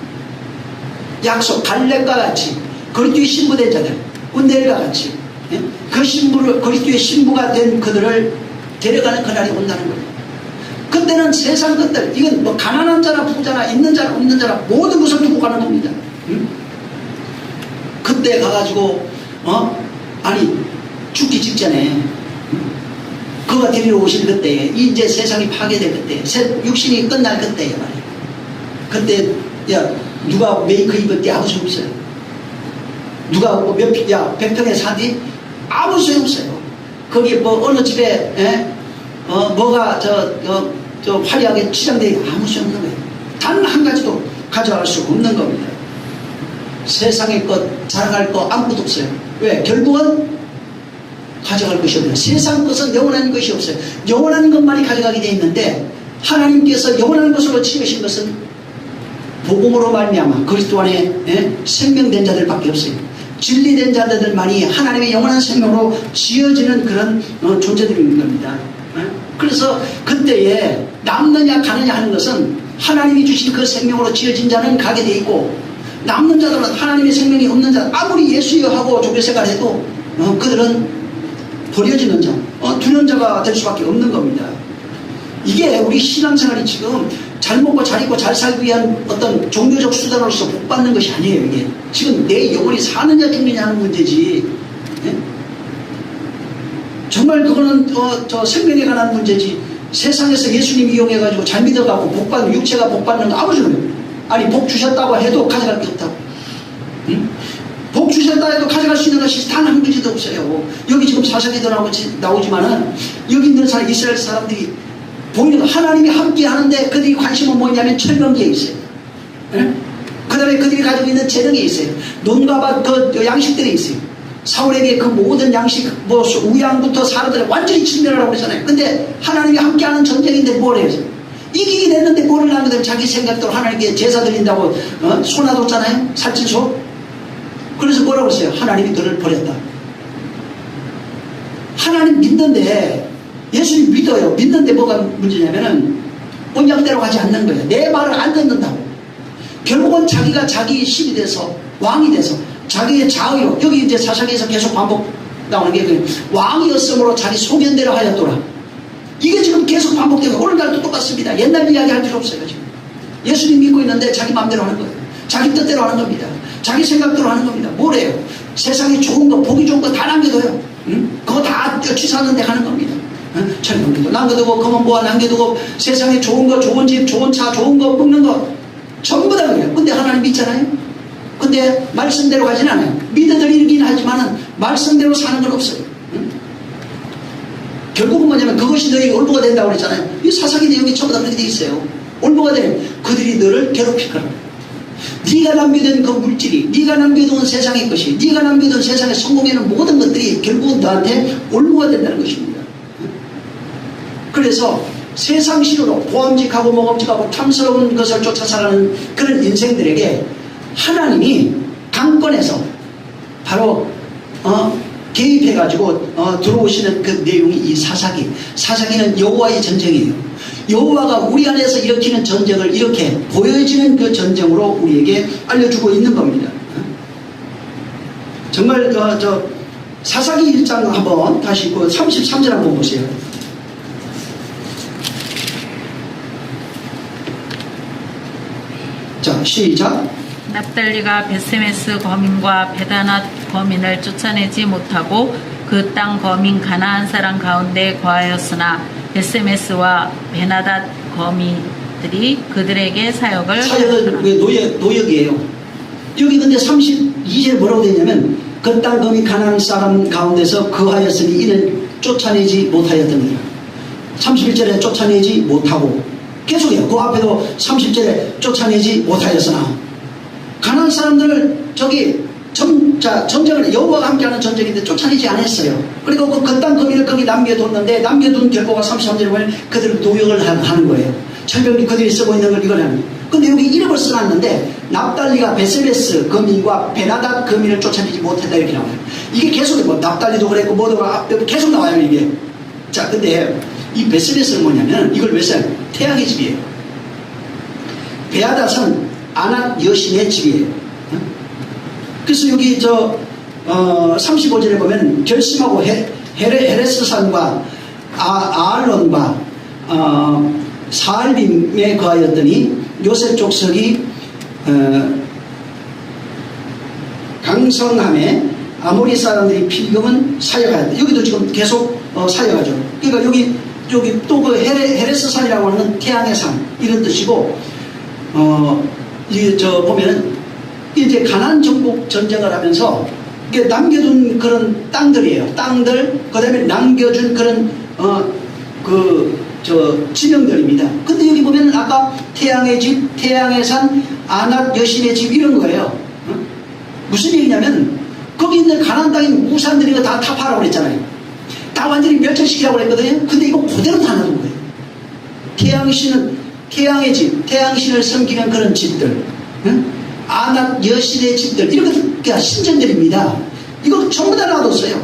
약속 갈렙과 같이 그리스도의 신부된 자들 운넬과 같이 그 신부를 그리스도의 신부가 된 그들을 데려가는 그날이 온다는 거예요. 그때는 세상 것들 이건 뭐 가난한 자나 부자나 있는 자나 없는 자나 모든 것을 두고 가는 겁니다. 그때 가가지고 아니 죽기 직전에 그가 데리러 오실 그때에 이제 세상이 파괴될 그때 육신이 끝날 그때에 말이에요. 그때 야 누가 메이크 입었디 아무 소용없어요. 누가 뭐 몇 평에 사디 아무 소용없어요. 거기 뭐 어느 집에 뭐가 저 화려하게 치장되어 아무 소용없는 거예요. 단 한 가지도 가져갈 수 없는 겁니다. 세상의 것 자랑할 거 아무것도 없어요. 왜? 결국은 가져갈 것이 없어요. 세상 것은 영원한 것이 없어요. 영원한 것만이 가져가게 되어 있는데 하나님께서 영원한 것으로 지으신 것은 복음으로 말미암아 그리스도 안에 생명된 자들밖에 없어요. 진리된 자들만이 하나님의 영원한 생명으로 지어지는 그런 존재들인 겁니다. 그래서 그때에 남느냐 가느냐 하는 것은 하나님이 주신 그 생명으로 지어진 자는 가게 돼 있고 남는 자들은 하나님의 생명이 없는 자 아무리 예수여 하고 종교생활 해도 그들은 버려지는 자, 두려운 자가 될 수밖에 없는 겁니다. 이게 우리 신앙생활이 지금 잘 먹고 잘 입고 잘 살기 위한 어떤 종교적 수단으로서 복받는 것이 아니에요. 이게 지금 내 영혼이 사느냐 죽느냐 하는 문제지. 예? 정말 그거는 저 생명에 관한 문제지. 세상에서 예수님 이용해가지고 잘 믿어가고 복받는, 육체가 복받는 거 아무 소용없어요. 아니 복 주셨다고 해도 가져갈 게 없다고. 응? 복 주셨다 해도 가져갈 수 있는 것이 단 한 가지도 없어요. 여기 지금 사사기도 나오지만은 여기 있는 사람, 이스라엘 사람들이 보이는 하나님이 함께 하는데 그들이 관심은 뭐냐면 철병기에 있어요. 예? 그 다음에 그들이 가지고 있는 재능이 있어요. 논과 밭, 그 양식들이 있어요. 사울에게 그 모든 양식, 뭐 우양부터 사람들을 완전히 침멸하라고 그랬잖아요. 근데 하나님이 함께하는 전쟁인데 뭘 해요? 이기긴 했는데 뭐를 하면 자기 생각대로 하나님께 제사 드린다고 소 놔뒀잖아요. 살찐 소. 그래서 뭐라고 했어요? 하나님이 너를 버렸다. 하나님 믿는데, 예수님 믿어요. 믿는데 뭐가 문제냐면은 본향대로 가지 않는 거예요. 내 말을 안 듣는다고. 결국은 자기가 자기 신이 돼서 왕이 돼서 자기의 자의로, 여기 이제 사사기에서 계속 반복 나오는 게 왕이었으므로 자기 소견대로 하였더라. 이게 지금 계속 반복되고 오늘날도 똑같습니다. 옛날 이야기 할 필요 없어요. 지금 예수님 믿고 있는데 자기 마음대로 하는 거예요. 자기 뜻대로 하는 겁니다. 자기 생각대로 하는 겁니다. 뭐래요? 세상에 좋은 거, 보기 좋은 거 다 남겨둬요. 응? 그거 다 취사하는 데 가는 겁니다. 철병기도 남겨두고, 검은 보화 남겨두고, 세상에 좋은 거, 좋은 집, 좋은 차, 좋은 거 먹는 거 전부 다 그래요. 근데 하나님 믿잖아요. 근데 말씀대로 가진 않아요. 믿어드리긴 하지만은 말씀대로 사는 건 없어요. 응? 결국은 뭐냐면 그것이 너희 올무가 된다고 그랬잖아요. 이 사사기 내용이 전부 다 그렇게 돼 있어요. 올무가 되면 그들이 너를 괴롭힐 거라. 네가 남겨둔 그 물질이, 네가 남겨둔 세상의 것이, 네가 남겨둔 세상의 성공에는 모든 것들이 결국은 너한테 올무가 된다는 것입니다. 그래서 세상식으로 보암직하고 모범직하고 탐스러운 것을 쫓아 살아가는 그런 인생들에게 하나님이 강권에서 바로 개입해가지고 들어오시는 그 내용이 이 사사기. 사사기는 여호와의 전쟁이에요. 여호와가 우리 안에서 일으키는 전쟁을 이렇게 보여지는 그 전쟁으로 우리에게 알려주고 있는 겁니다. 정말 저 사사기 1장 한번 다시 그 33절 한번 보세요. 자, 시작. 납달리가 베세메스 거민과 베다낫 거민을 쫓아내지 못하고 그 땅 거민 가나안 사람 가운데 거하였으나 베세메스와 베나닷 거민들이 그들에게 사역은 왜 노역이에요. 여기 근데 32절에 뭐라고 되냐면 그 땅 거민 가나안 사람 가운데서 거하였으니 이는 쫓아내지 못하였더니라. 31절에 쫓아내지 못하고 계속해요. 그 앞에도 30절에 쫓아내지 못하였으나 가나안 사람들을 저기 전쟁을 여호와가 함께하는 전쟁인데 쫓아내지 않았어요. 그리고 그 땅 거기를 거기 남겨뒀는데 남겨둔 결과가 33절에 보면 그들을 노역을 하는 거예요. 철병이 그들이 쓰고 있는 걸 이걸 하는 거예요. 근데 여기 이름을 써놨는데 납달리가 베세메스 거민과 베나닷 거민을 쫓아내지 못했다 이렇게 나와요. 이게 계속 뭐 납달리도 그랬고 뭐도 계속 나와요 이게. 자, 근데 이 베세메스는 뭐냐면 이걸 왜 써요? 태양의 집이에요. 베아닷은 아낫 여신의 집이에요. 그래서 여기 35절에 보면 결심하고 헤레스산과 아알론과 사알빔에 거하였더니 요셉 족속이 강성함에 아모리 사람들이 필경은 사역하였다. 여기도 지금 계속 사역하죠. 그러니까 여기 또 그 헤레스산이라고 하는 태양의 산 이런 뜻이고 보면은 이제 가나안 정복 전쟁을 하면서 이게 남겨둔 그런 땅들이에요. 땅들, 그 다음에 남겨준 그런 지명들입니다. 근데 여기 보면은 아까 태양의 집, 태양의 산, 아낫 여신의 집 이런 거예요. 무슨 얘기냐면 거기 있는 가나안 땅인 우산들이 다 타파라고 그랬잖아요. 다 완전히 멸절시키라고 그랬거든요. 근데 이거 그대로 다 놔둔 거예요. 태양신은 태양의 집, 태양신을 섬기는 그런 집들, 아낫 여신의 집들, 이런 게 신전들입니다. 이거 전부 다 놔뒀어요.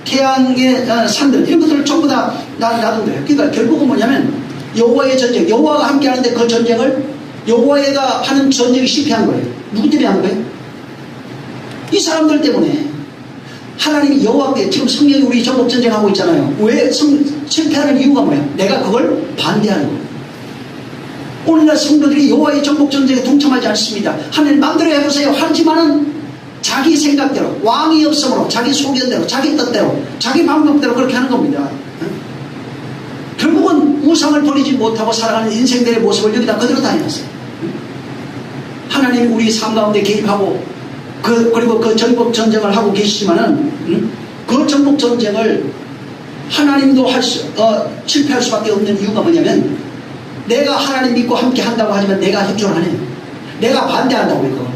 태양의 산들, 이런 것들을 전부 다 놔둔 거예요. 그러니까 결국은 뭐냐면 여호와의 전쟁, 여호와가 함께 하는데 그 전쟁을 여호와가 하는 전쟁이 실패한 거예요. 누구 때문에 한 거예요? 이 사람들 때문에. 하나님이 여호와께 지금 성령이 우리 정복 전쟁하고 있잖아요. 왜 실패하는 이유가 뭐야? 내가 그걸 반대하는 거예요. 오늘날 성도들이 여호와의 정복 전쟁에 동참하지 않습니다. 하나님 마음대로 해보세요. 하지만은 자기 생각대로, 왕이 없으므로 자기 소견대로, 자기 뜻대로, 자기 방법대로 그렇게 하는 겁니다. 결국은 우상을 버리지 못하고 살아가는 인생들의 모습을 여기다 그대로 다녀왔어요. 하나님이 우리 삶 가운데 개입하고 그리고 그 정복 전쟁을 하고 계시지만은 그 정복 전쟁을 하나님도 실패할 수밖에 없는 이유가 뭐냐면 내가 하나님 믿고 함께 한다고 하지만 내가 협조를 안 해요. 내가 반대한다고 이거.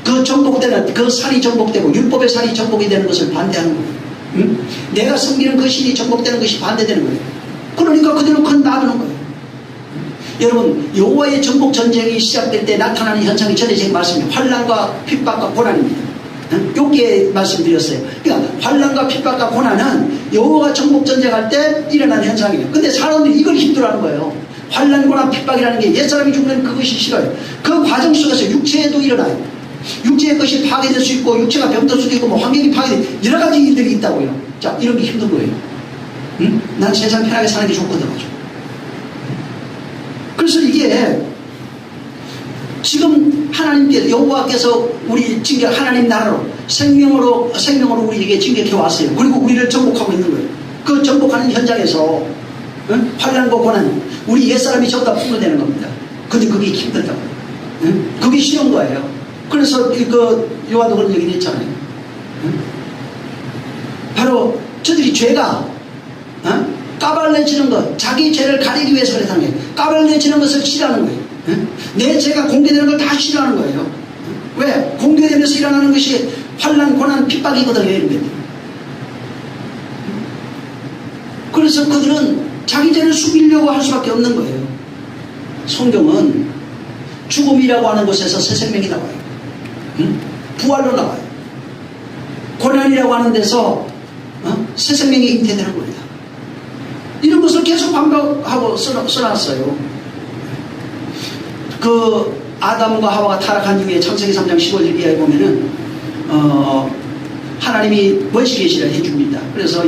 그 정복되는 그 살이 정복되고 율법의 살이 정복이 되는 것을 반대하는 거예요. 내가 섬기는 그 신이 정복되는 것이 반대되는 거예요. 그러니까 그대로 큰 놔두는 거예요. 여러분 여호와의 정복 전쟁이 시작될 때 나타나는 현상이 전에 제가 말씀드린 환난과 핍박과 고난입니다. 여기에 말씀드렸어요. 그러니까 환난과 핍박과 고난은 여호와가 정복 전쟁할 때 일어나는 현상이에요. 근데 사람들이 이걸 힘들어하는 거예요. 환난, 고난, 핍박이라는 게 옛사람이 죽는 그것이 싫어요. 그 과정 속에서 육체에도 일어나요. 육체의 것이 파괴될 수 있고 육체가 병들 수도 있고 뭐 환경이 파괴될 여러 가지 일들이 있다고요. 자, 이런 게 힘든 거예요. 난 세상 편하게 사는 게 좋거든. 그래서 이게 지금 하나님께서 여호와께서 우리 징계 하나님 나라로 생명으로 우리에게 징계해 왔어요. 그리고 우리를 정복하고 있는 거예요. 그 정복하는 현장에서 환난과 고난 우리 옛사람이 전부 다 풍부되는 겁니다. 근데 그게 힘들다고. 그게 쉬운 거예요. 그래서 그 요한도 그런 얘기를 했잖아요. 바로 저들이 죄가 까발려지는 것, 자기 죄를 가리기 위해서 그랬다는 거예요. 까발려지는 것을 싫어하는 거예요. 내 죄가 공개되는 걸 다 싫어하는 거예요. 왜? 공개되면서 일어나는 것이 환난, 고난, 핍박이거든요. 이런 그래서 그들은 자기 죄를 숨기려고 할 수밖에 없는 거예요. 성경은 죽음이라고 하는 곳에서 새 생명이 나와요. 부활로 나와요. 고난이라고 하는 데서 새 생명이 잉태되는 겁니다. 이런 것을 계속 반복하고 써놨어요. 그 아담과 하와가 타락한 이후에 창세기 3장 15절 이하에 보면은 하나님이 번식의 를 해줍니다. 그래서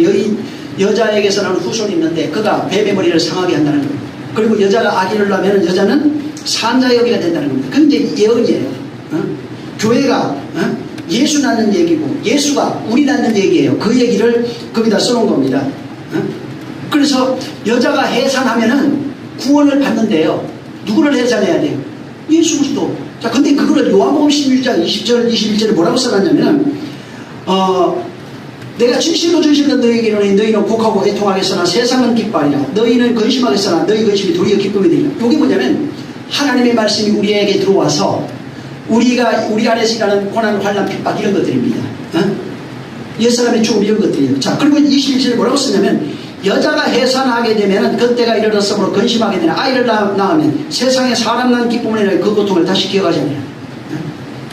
여자에게서 나는 후손이 있는데 그가 뱀의 머리를 상하게 한다는 겁니다. 그리고 여자가 아기를 낳으면 여자는 산자여비가 된다는 겁니다. 그건 이제 예언이에요. 교회가 예수 낳는 얘기고 예수가 우리 낳는 얘기예요. 그 얘기를 거기다 써놓은 겁니다. 그래서 여자가 해산하면은 구원을 받는데요. 누구를 해산해야 돼요? 예수 그리스도. 자, 근데 그거를 요한복음 16장 20절 21절에 뭐라고 써놨냐면 내가 진실로 너희에게 이르노니 너희는 곡하고 애통하겠으나 세상은 기뻐하리라. 너희는 근심하겠으나 너희 근심이 도리어 기쁨이 되리라. 이게 뭐냐면 하나님의 말씀이 우리에게 들어와서 우리 안에서 일하는 고난, 환난, 핍박 이런 것들입니다. 옛사람의 죽음 이런 것들이에요. 자, 그리고 21절에 뭐라고 쓰냐면 여자가 해산하게 되면 그때가 이르렀으므로 근심하게 되나 아이를 낳으면 세상에 사람 난 기쁨을 내려 그 고통을 다시 기억하지 않느냐.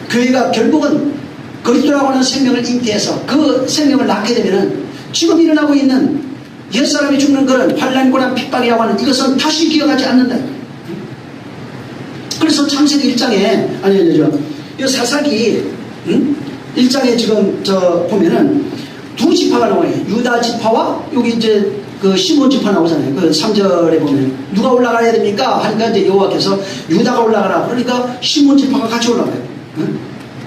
교회가 결국은 그리스도라고 하는 생명을 잉태해서 그 생명을 낳게 되면은 지금 일어나고 있는 옛사람이 죽는 그런 환난, 고난, 핍박이라고 하는 이것은 다시 기억하지 않는다. 그래서 창세기 1장에 이 사사기 1장에 지금 보면은 두 지파가 나와요. 유다 지파와 여기 이제 그 시몬 지파 나오잖아요. 그 3절에 보면 누가 올라가야 됩니까? 하니까 이제 여호와께서 유다가 올라가라. 그러니까 시몬 지파가 같이 올라가요.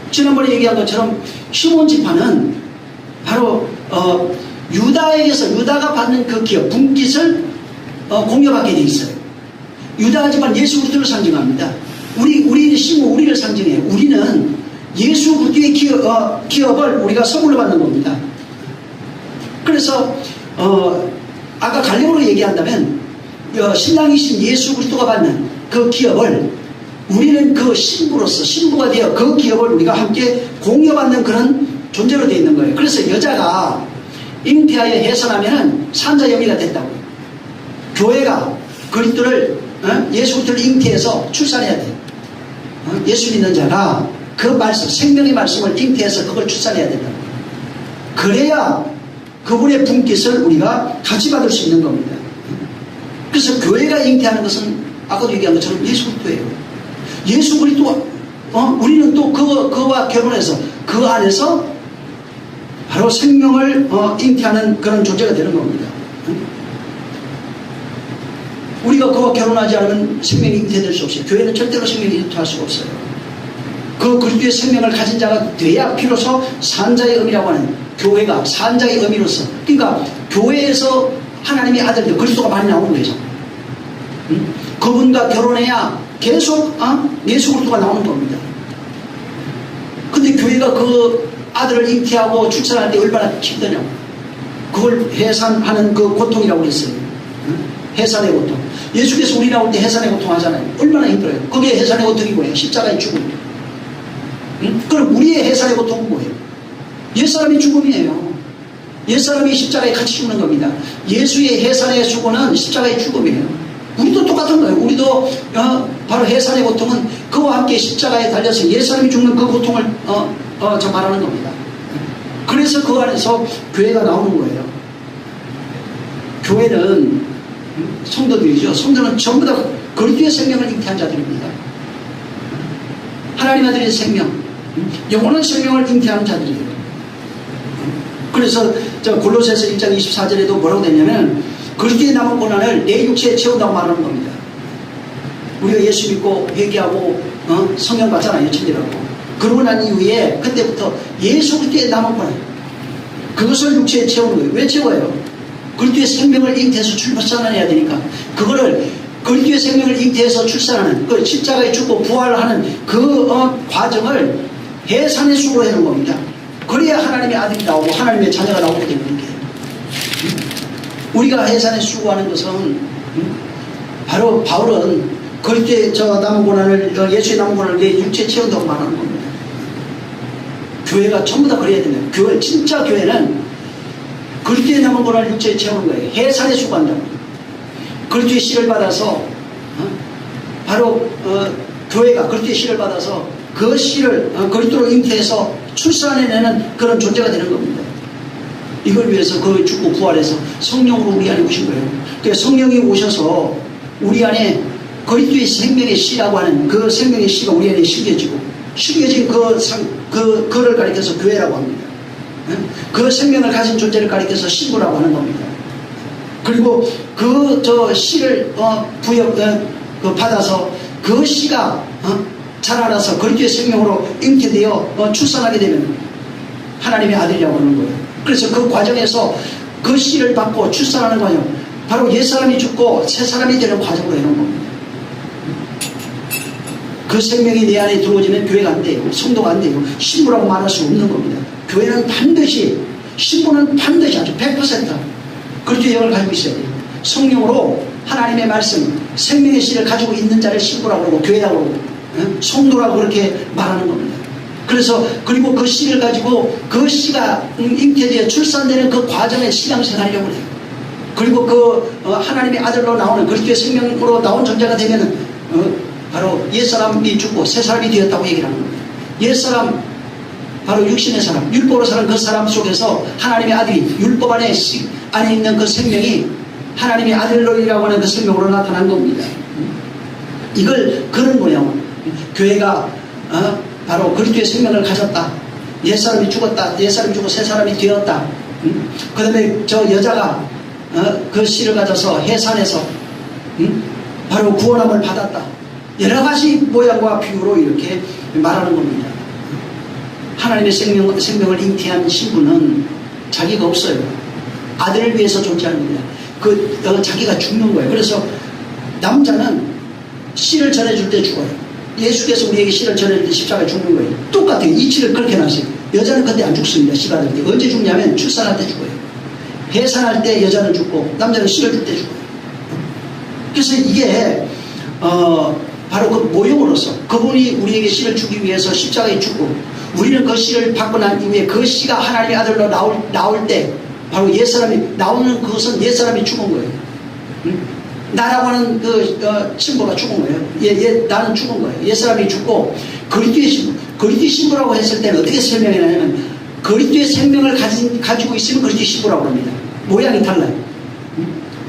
지난번에 얘기한 것처럼 시몬 지파는 바로 유다에게서 유다가 받는 그 기업 분깃을 공여받게 돼 있어요. 유다 지파는 예수 그리스도를 상징합니다. 우리 시몬 우리를 상징해요. 우리는 예수 그리스도의 기업을 우리가 선물로 받는 겁니다. 그래서 아까 갈림으로 얘기한다면 신랑이신 예수 그리스도가 받는 그 기업을 우리는 그 신부가 되어 그 기업을 우리가 함께 공여받는 그런 존재로 되어 있는 거예요. 그래서 여자가 잉태하여 해산하면은 산자여미가 된다고요. 교회가 그리스도를 예수 그리스도를 잉태해서 출산해야 돼요. 예수 믿는 자가 그 말씀, 생명의 말씀을 잉태해서 그걸 출산해야 된다고요. 그래야 그분의 분깃을 우리가 같이 받을 수 있는 겁니다. 그래서 교회가 잉태하는 것은 아까도 얘기한 것처럼 예수 그리스도예요. 예수 그리스도 우리는 또 그와 결혼해서 그 안에서 바로 생명을 잉태하는 그런 존재가 되는 겁니다. 우리가 그와 결혼하지 않으면 생명이 잉태될 수 없어요. 교회는 절대로 생명이 잉태할 수가 없어요. 그 그리스도의 생명을 가진 자가 돼야 비로소 산자의 의미라고 하는, 교회가 산자의 의미로서, 그러니까 교회에서 하나님의 아들들 그리스도가 많이 나오는 거죠. 그분과 결혼해야 계속 예수 그리스도가 나오는 겁니다. 근데 교회가 그 아들을 잉태하고 출산할 때 얼마나 힘드냐고. 그걸 해산하는 그 고통이라고 했어요. 해산의 고통. 예수께서 우리 나올 때 해산의 고통 하잖아요. 얼마나 힘들어요. 그게 해산의 고통이 뭐예요? 십자가의 죽음. 그럼 우리의 해산의 고통은 뭐예요? 옛사람이 죽음이에요. 옛사람이 십자가에 같이 죽는 겁니다. 예수의 해산의 수고는 십자가의 죽음이에요. 우리도 똑같은 거예요. 우리도 바로 해산의 고통은 그와 함께 십자가에 달려서 옛사람이 죽는 그 고통을 저 말하는 겁니다. 그래서 그 안에서 교회가 나오는 거예요. 교회는 성도들이죠. 성도는 전부 다 그리스도의 생명을 잉태한 자들입니다. 하나님 아들의 생명, 영원한 생명을 잉태하는 자들이에요. 그래서 저 골로새서 1장 24절에도 뭐라고 되냐면 그리스도의 남은 고난을 내 육체에 채운다고 말하는 겁니다. 우리가 예수 믿고 회개하고 성령 받잖아요. 천리라고. 그러고 난 이후에 그때부터 예수 그리스도의 남은 고난, 그것을 육체에 채우는 거예요. 왜 채워요? 그리스도의 생명을 잉태해서 출산해야 되니까. 그거를 그리스도의 생명을 잉태해서 출산하는, 그 십자가에 죽고 부활하는 그 과정을 해산의 수로 해놓은 겁니다. 그래야 하나님의 아들이 나오고 하나님의 자녀가 나오게 되는 거예요. 우리가 해산의 수고하는 것은 바로 바울은 그리스도의 저 남은 고난을, 예수의 남은 고난을 내 육체에 채운다고 말하는 겁니다. 교회가 전부 다 그래야 된다. 교회, 진짜 교회는 그리스도의 남은 고난을 육체에 채우는 거예요. 해산의 수고한다고. 그리스도의 씨를 받아서 바로 교회가 그리스도의 씨를 받아서 그 씨를 그리스도로 잉태해서 출산해내는 그런 존재가 되는 겁니다. 이걸 위해서 그 죽고 부활해서 성령으로 우리 안에 오신 거예요. 그러니까 성령이 오셔서 우리 안에 그리스도의 생명의 씨라고 하는 그 생명의 씨가 우리 안에 심겨진 그를 가리켜서 교회라고 합니다. 그 생명을 가진 존재를 가리켜서 신부라고 하는 겁니다. 그리고 그 저 씨를 받아서 그 씨가 자라나서 그리스도의 생명으로 잉태되어 출산하게 되면 하나님의 아들이라고 하는 거예요. 그래서 그 과정에서 그 씨를 받고 출산하는 과정, 바로 옛사람이 죽고 새사람이 되는 과정으로 해놓은 겁니다. 그 생명이 내 안에 들어오지면 교회가 안 돼요. 성도가 안 돼요. 신부라고 말할 수 없는 겁니다. 교회는 반드시, 신부는 반드시 아주 100% 그리스도의 영을 가지고 있어야 돼요. 성령으로 하나님의 말씀, 생명의 씨를 가지고 있는 자를 신부라고 그러고 교회라고 그러고 성도라고 그렇게 말하는 겁니다. 그래서 그리고 그 씨를 가지고 그 씨가 잉태되어 출산되는 그 과정에 신앙생활이라고 해요. 그리고 그 하나님의 아들로 나오는 그리스도의 생명으로 나온 존재가 되면은 바로 옛사람이 죽고 새사람이 되었다고 얘기를 하는 겁니다. 옛사람, 바로 육신의 사람, 율법으로 사는 그 사람 속에서 하나님의 아들이 율법 안에 있는 그 생명이 하나님의 아들로이라고 하는 그 생명으로 나타난 겁니다. 이걸 그런 모양, 교회가 바로 그리스도의 생명을 가졌다. 옛사람이 죽었다. 옛사람이 죽고 새사람이 되었다. 그 다음에 저 여자가 그 씨를 가져서 해산해서 바로 구원함을 받았다. 여러 가지 모양과 비유로 이렇게 말하는 겁니다. 하나님의 생명을 잉태한 신부는 자기가 없어요. 아들을 위해서 존재합니다. 자기가 죽는 거예요. 그래서 남자는 씨를 전해줄 때 죽어요. 예수께서 우리에게 씨를 전해줄 때 십자가에 죽는 거예요. 똑같아요. 이치를 그렇게 놨어요. 여자는 그때 안 죽습니다. 씨가 될 때. 언제 죽냐면 출산할 때 죽어요. 해산할 때 여자는 죽고 남자는 씨를 줄 때 죽어요. 그래서 이게 바로 그 모형으로서 그분이 우리에게 씨를 주기 위해서 십자가에 죽고 우리는 그 씨를 받고 난 이후에 그 씨가 하나님의 아들로 나올 때 바로 옛사람이 나오는 그것은 옛사람이 죽은 거예요. 나라고 하는 그 신부가 죽은 거예요. 나는 죽은 거예요. 옛사람이 죽고 그리스도의 신부, 그리스도의 신부라고 했을 때는 어떻게 설명해냐면 그리스도의 생명을 가지고 있으면 그리스도의 신부라고 합니다. 모양이 달라요.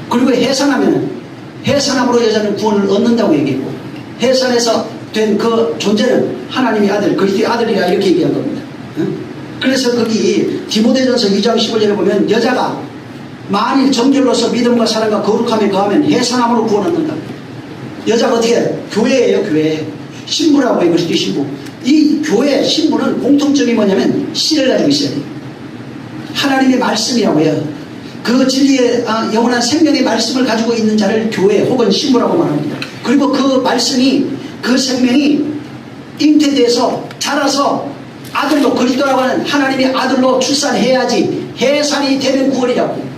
그리고 해산함으로 여자는 구원을 얻는다고 얘기했고 해산해서 된 그 존재는 하나님의 아들, 그리스도의 아들이라 이렇게 얘기한 겁니다. 그래서 거기 디모데전서 2장 15절에 보면 여자가 만일 정결로서 믿음과 사랑과 거룩함에 거하면 해산함으로 구원 얻는다. 여자가 어떻게 해요? 교회예요, 교회. 신부라고 해요, 그리스도 신부. 이 교회 신부는 공통점이 뭐냐면 씨를 가지고 있어야 돼요. 하나님의 말씀이라고 해요. 그 진리의 영원한 생명의 말씀을 가지고 있는 자를 교회 혹은 신부라고 말합니다. 그리고 그 말씀이, 그 생명이 잉태돼서 자라서 아들로, 그리스도라고 하는 하나님의 아들로 출산해야지 해산이 되면 구원이라고.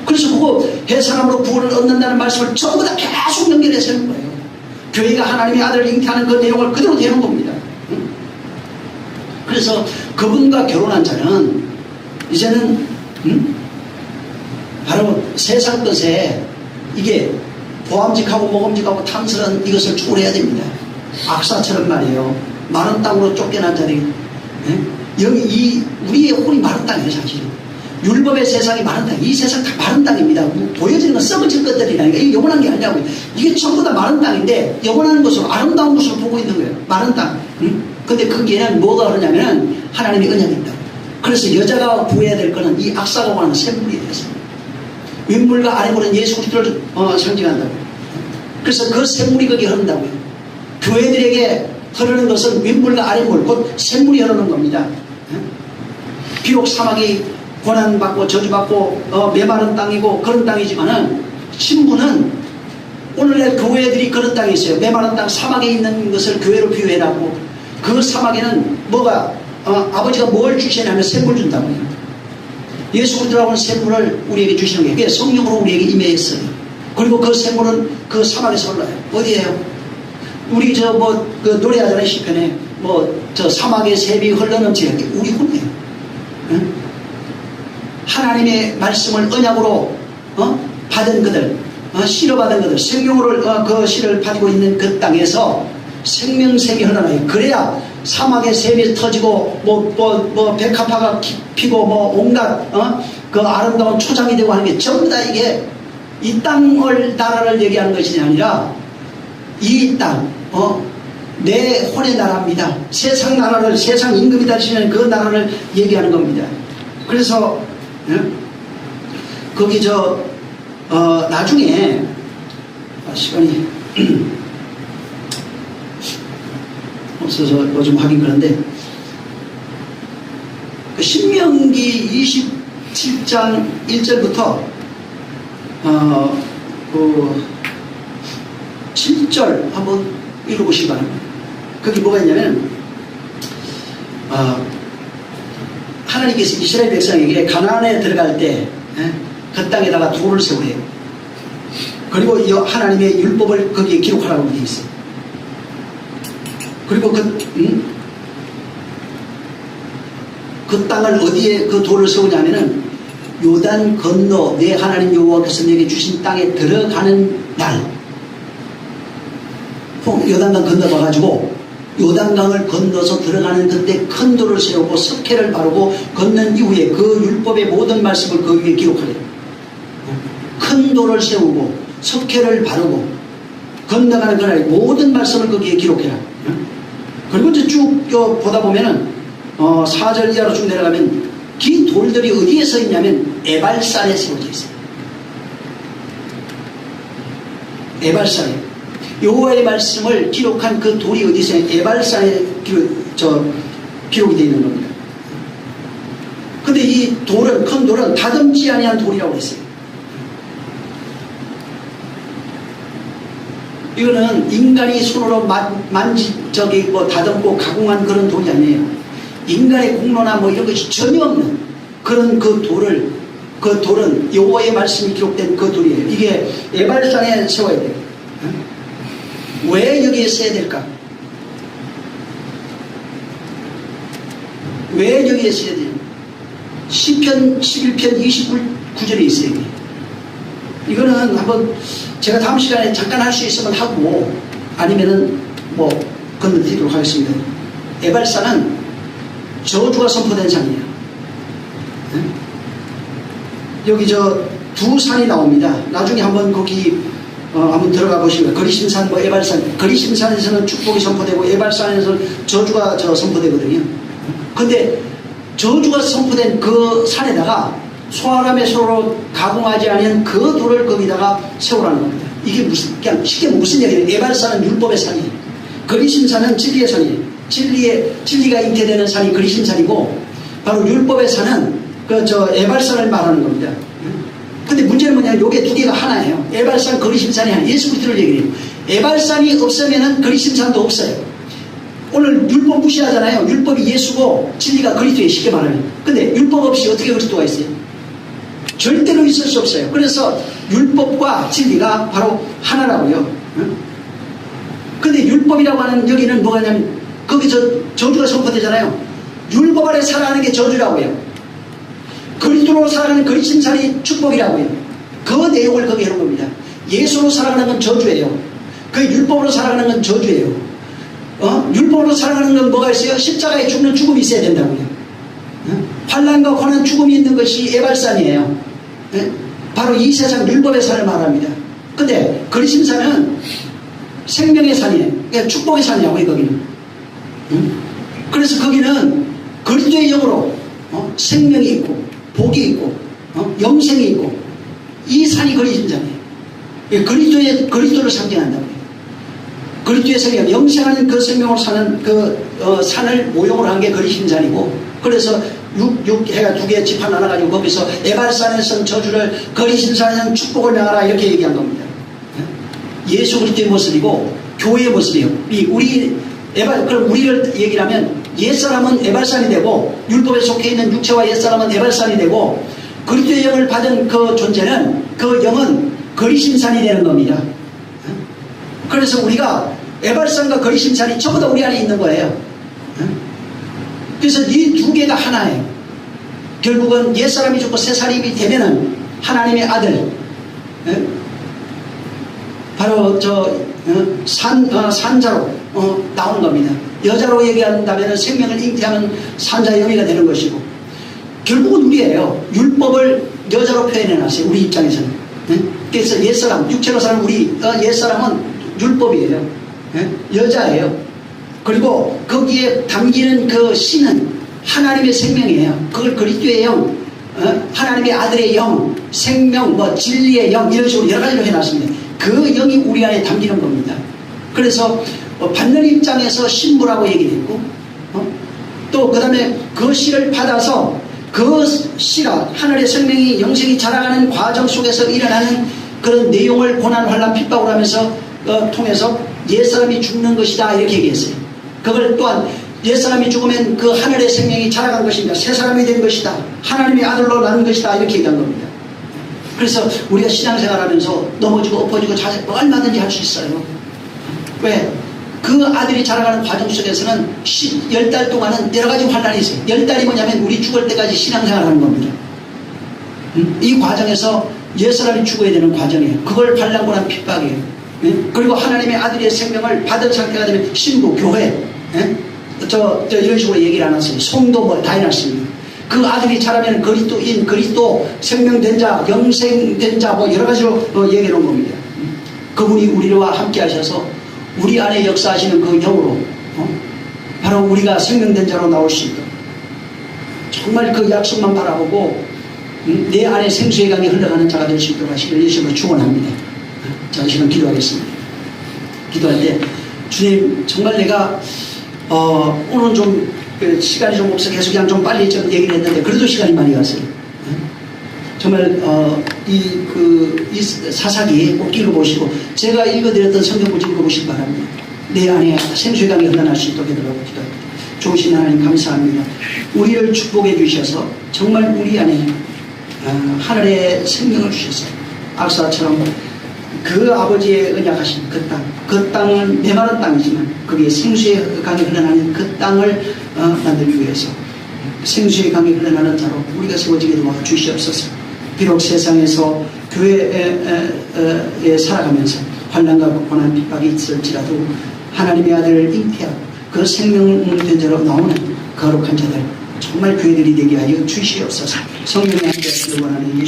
그래서 그거 해산함으로 구원을 얻는다는 말씀을 전부 다 계속 연결해서 하는 거예요. 교회가 하나님의 아들을 잉태하는 그 내용을 그대로 되는 겁니다. 그래서 그분과 결혼한 자는 이제는 바로 세상 것에 이게 보암직하고 모금직하고 탐스러운 이것을 초월해야 됩니다. 악사처럼 말이에요. 마른 땅으로 쫓겨난 자들이, 여기 우리의 혼이 마른 땅이에요. 사실은 율법의 세상이 마른 땅, 이 세상 다 마른 땅입니다. 보여지는 건 썩어질 것들이라니까. 이게 영원한 게 아니라고요. 이게 전부 다 마른 땅인데 영원한 것으로, 아름다운 것으로 보고 있는 거예요. 마른 땅. 근데 거기에는 뭐가 그러냐면은 하나님의 언약이 있다. 그래서 여자가 구해야 될 거는 이 악사라고 하는 샘물이 되어서 윗물과 아랫물은 예수 그리스도를 상징한다고. 그래서 그 샘물이 거기 흐른다고요. 교회들에게 흐르는 것은 윗물과 아랫물, 곧 샘물이 흐르는 겁니다. 비록 사막이 고난받고 저주받고 메마른 땅이고 그런 땅이지만은 신부는 오늘날 교회들이 그런 땅에 있어요. 메마른 땅, 사막에 있는 것을 교회로 비유해놨고 그 사막에는 뭐가 아버지가 뭘 주시냐면 샘물 준다고요. 예수 그리스도라고 하는 샘물을 우리에게 주시는 게 그게 성령으로 우리에게 임해있어요. 그리고 그 샘물은 그 사막에서 흘러요. 어디에요? 우리 그 노래하잖아요. 시편에 저 사막의 샘이 흘러넘치는 게 우리 혼이에요. 응? 하나님의 말씀을 언약으로 받은 그들, 실어받은 그들, 생명으로 그 실을 가지고 있는 그 땅에서 생명샘이 흘러나요. 그래야 사막의 샘이 터지고 백합화가 피고 온갖 그 아름다운 초장이 되고 하는 게 전부 다 이게 이 땅을 나라를 얘기하는 것이 아니라 이 땅, 내 혼의 나라입니다. 세상 나라를, 세상 임금이 다스리는 그 나라를 얘기하는 겁니다. 그래서 거기 나중에 시간이 없어서 뭐 좀 하긴 그런데 그 신명기 27장 1절부터 그 7절 한번 읽어보시기 바랍니다. 거기 뭐가 있냐면 하나님께서 이스라엘 백성에게 가나안에 들어갈 때 그 땅에다가 돌을 세우래요. 그리고 하나님의 율법을 거기에 기록하라고 되어 있어요. 그리고 그 땅을 어디에 그 돌을 세우냐면은 요단 건너 내 하나님 여호와께서 내게 주신 땅에 들어가는 날, 요단강 건너가가지고 요단강을 건너서 들어가는 그때 큰 돌을 세우고 석회를 바르고 건넌 이후에 그 율법의 모든 말씀을 그 위에 기록하래요. 큰 돌을 세우고 석회를 바르고 건너가는 그날 모든 말씀을 거기에 기록해라. 그리고 이제 쭉 보다 보면은 4절 이하로 쭉 내려가면 긴 돌들이 어디에 서 있냐면 에발산에 세워져 있어요. 에발산에 여호와의 말씀을 기록한 그 돌이 어디 있어요? 에발산에 기록이 되어 있는 겁니다. 근데 이 돌은, 큰 돌은 다듬지 아니한 돌이라고 했어요. 이거는 인간이 손으로 다듬고 가공한 그런 돌이 아니에요. 인간의 공로나 이런 것이 전혀 없는 그런 그 돌은 여호와의 말씀이 기록된 그 돌이에요. 이게 에발산에 세워야 돼요. 왜 여기에 써야 될까? 왜 여기에 써야 돼요? 시편 11편 29절에 있어요. 이거는 한번 제가 다음 시간에 잠깐 할 수 있으면 하고 아니면은 건너뛰도록 하겠습니다. 에발산은 저주가 선포된 산이에요. 여기 두 산이 나옵니다. 나중에 한번 거기 한번 들어가 보시면 거리심산, 에발산. 거리심산에서는 축복이 선포되고 에발산에서는 저주가 선포되거든요. 근데 저주가 선포된 그 산에다가 소아람에 서로 가공하지 않은 그 돌을 거기다가 세우라는 겁니다. 이게 무슨, 그냥 쉽게 무슨 얘기예요? 에발산은 율법의 산이에요. 그리심산은 진리의 산이에요. 진리가 잉태되는 산이 그리심산이고, 바로 율법의 산은 에발산을 말하는 겁니다. 근데 문제는 뭐냐면 요게 두 개가 하나예요. 에발산, 그리심산이 하나. 예수 그리스도를 얘기해요. 에발산이 없으면은 그리심산도 없어요. 오늘 율법 무시하잖아요. 율법이 예수고 진리가 그리스도에 쉽게 말하면. 근데 율법 없이 어떻게 그리스도가 있어요? 절대로 있을 수 없어요. 그래서 율법과 진리가 바로 하나라고요. 근데 율법이라고 하는 여기는 뭐가 냐면 거기서 저주가 선포되잖아요. 율법 아래 살아가는 게 저주라고요. 그리스도로 살아가는 그리심산이 축복이라고요. 그 내용을 거기 해놓은 겁니다. 예수로 살아가는 건 저주예요. 그 율법으로 살아가는 건 저주예요. 율법으로 살아가는 건 뭐가 있어요? 십자가에 죽는 죽음이 있어야 된다고요. 환난과 고난 죽음이 있는 것이 에발산이에요. 바로 이 세상 율법의 산을 말합니다. 근데 그리심산은 생명의 산이에요. 그러니까 축복의 산이라고요, 거기는. 그래서 거기는 그리스도의 영으로 생명이 있고 복이 있고 영생이 있고, 이 산이 그리심산이에요. 그리스도를 상징한다고요. 그리스도의 생명, 영생하는 그 생명으로 사는 그 산을 모형으로 한 게 그리심산이고, 그래서 해가 두 개 지파 나눠가지고 거기서 에발산에서는 저주를, 그리심산에서는 축복을 명하라 이렇게 얘기한 겁니다. 예수 그리스도의 모습이고 교회의 모습이에요. 그럼 우리를 얘기를 하면 옛사람은 에발산이 되고, 율법에 속해 있는 육체와 옛사람은 에발산이 되고, 그리스도의 영을 받은 그 존재는, 그 영은 그리심산이 되는 겁니다. 그래서 우리가 에발산과 그리심산이 전부 다 우리 안에 있는 거예요. 그래서 이 두 개가 하나예요. 결국은 옛사람이 죽고 새사람이 되면은 하나님의 아들, 바로 산자로 나오는 겁니다. 여자로 얘기한다면 생명을 잉태하는 산자의 영이가 되는 것이고, 결국은 우리예요. 율법을 여자로 표현해놨어요. 우리 입장에서는. 그래서 옛사람, 육체로 사는 우리 옛사람은 율법이에요. 여자예요. 그리고 거기에 담기는 그 신은 하나님의 생명이에요. 그걸 그리스도의 영, 하나님의 아들의 영, 생명, 진리의 영, 이런 식으로 여러 가지로 해놨습니다. 그 영이 우리 안에 담기는 겁니다. 그래서 받는 입장에서 신부라고 얘기했고, 또 그 다음에 그 씨를 받아서 그 씨가 하늘의 생명이 영생이 자라가는 과정 속에서 일어나는 그런 내용을 고난, 환난, 핍박을 하면서 통해서 옛사람이 죽는 것이다 이렇게 얘기했어요. 그걸 또한 옛사람이 죽으면 그 하늘의 생명이 자라간 것입니다. 새사람이 된 것이다. 하나님의 아들로 나는 것이다 이렇게 얘기한 겁니다. 그래서 우리가 신앙생활하면서 넘어지고 엎어지고 얼마든지 할 수 있어요. 왜? 그 아들이 자라가는 과정 속에서는 10달 동안은 여러 가지 환난이 있어요. 10달이 뭐냐면 우리 죽을 때까지 신앙생활하는 겁니다. 이 과정에서 옛사람이 죽어야 되는 과정이에요. 그걸 발랑고 난 핍박이에요. 그리고 하나님의 아들의 생명을 받은 상태가 되면 신부, 교회, 이런 식으로 얘기를 안 했어요. 성도 다 해놨습니다. 그 아들이 자라면 그리스도인, 그리스도 생명된 자, 영생된 자, 여러 가지로 얘기해 놓은 겁니다. 그분이 우리와 함께 하셔서 우리 안에 역사하시는 그 영으로 바로 우리가 생명된 자로 나올 수 있도록, 정말 그 약속만 바라보고 내 안에 생수의 강이 흘러가는 자가 될 수 있도록 하시길 예수님으로 축원합니다. 자, 지금 기도하겠습니다. 기도할 때, 주님, 정말 내가 오늘 좀 시간이 좀 없어서 계속 그냥 좀 빨리 좀 얘기를 했는데 그래도 시간이 많이 갔어요. 정말 이 사사기 꼭 읽어보시고, 제가 읽어드렸던 성경 꼭 읽어보시기 바랍니다. 내 안에 생수의 강이 흘러날 수 있도록 해달라고 기도합니다. 좋으신 하나님 감사합니다. 우리를 축복해 주셔서 정말 우리 안에 하늘의 생명을 주셔서 악사처럼 그 아버지의 언약하신 그 땅은 메마른 땅이지만 거기에 생수의 강이 흘러나는 그 땅을 만들기 위해서 생수의 강이 흘러나는 자로 우리가 세워지게 도와 주시옵소서. 비록 세상에서 교회에 살아가면서 환난과 고난 핍박이 있을지라도 하나님의 아들을 잉태하고 그 생명된 자로 나오는 거룩한 자들, 정말 교회들이 되게 하여 주시옵소서. 성령의 함께 하시길 원하는 예수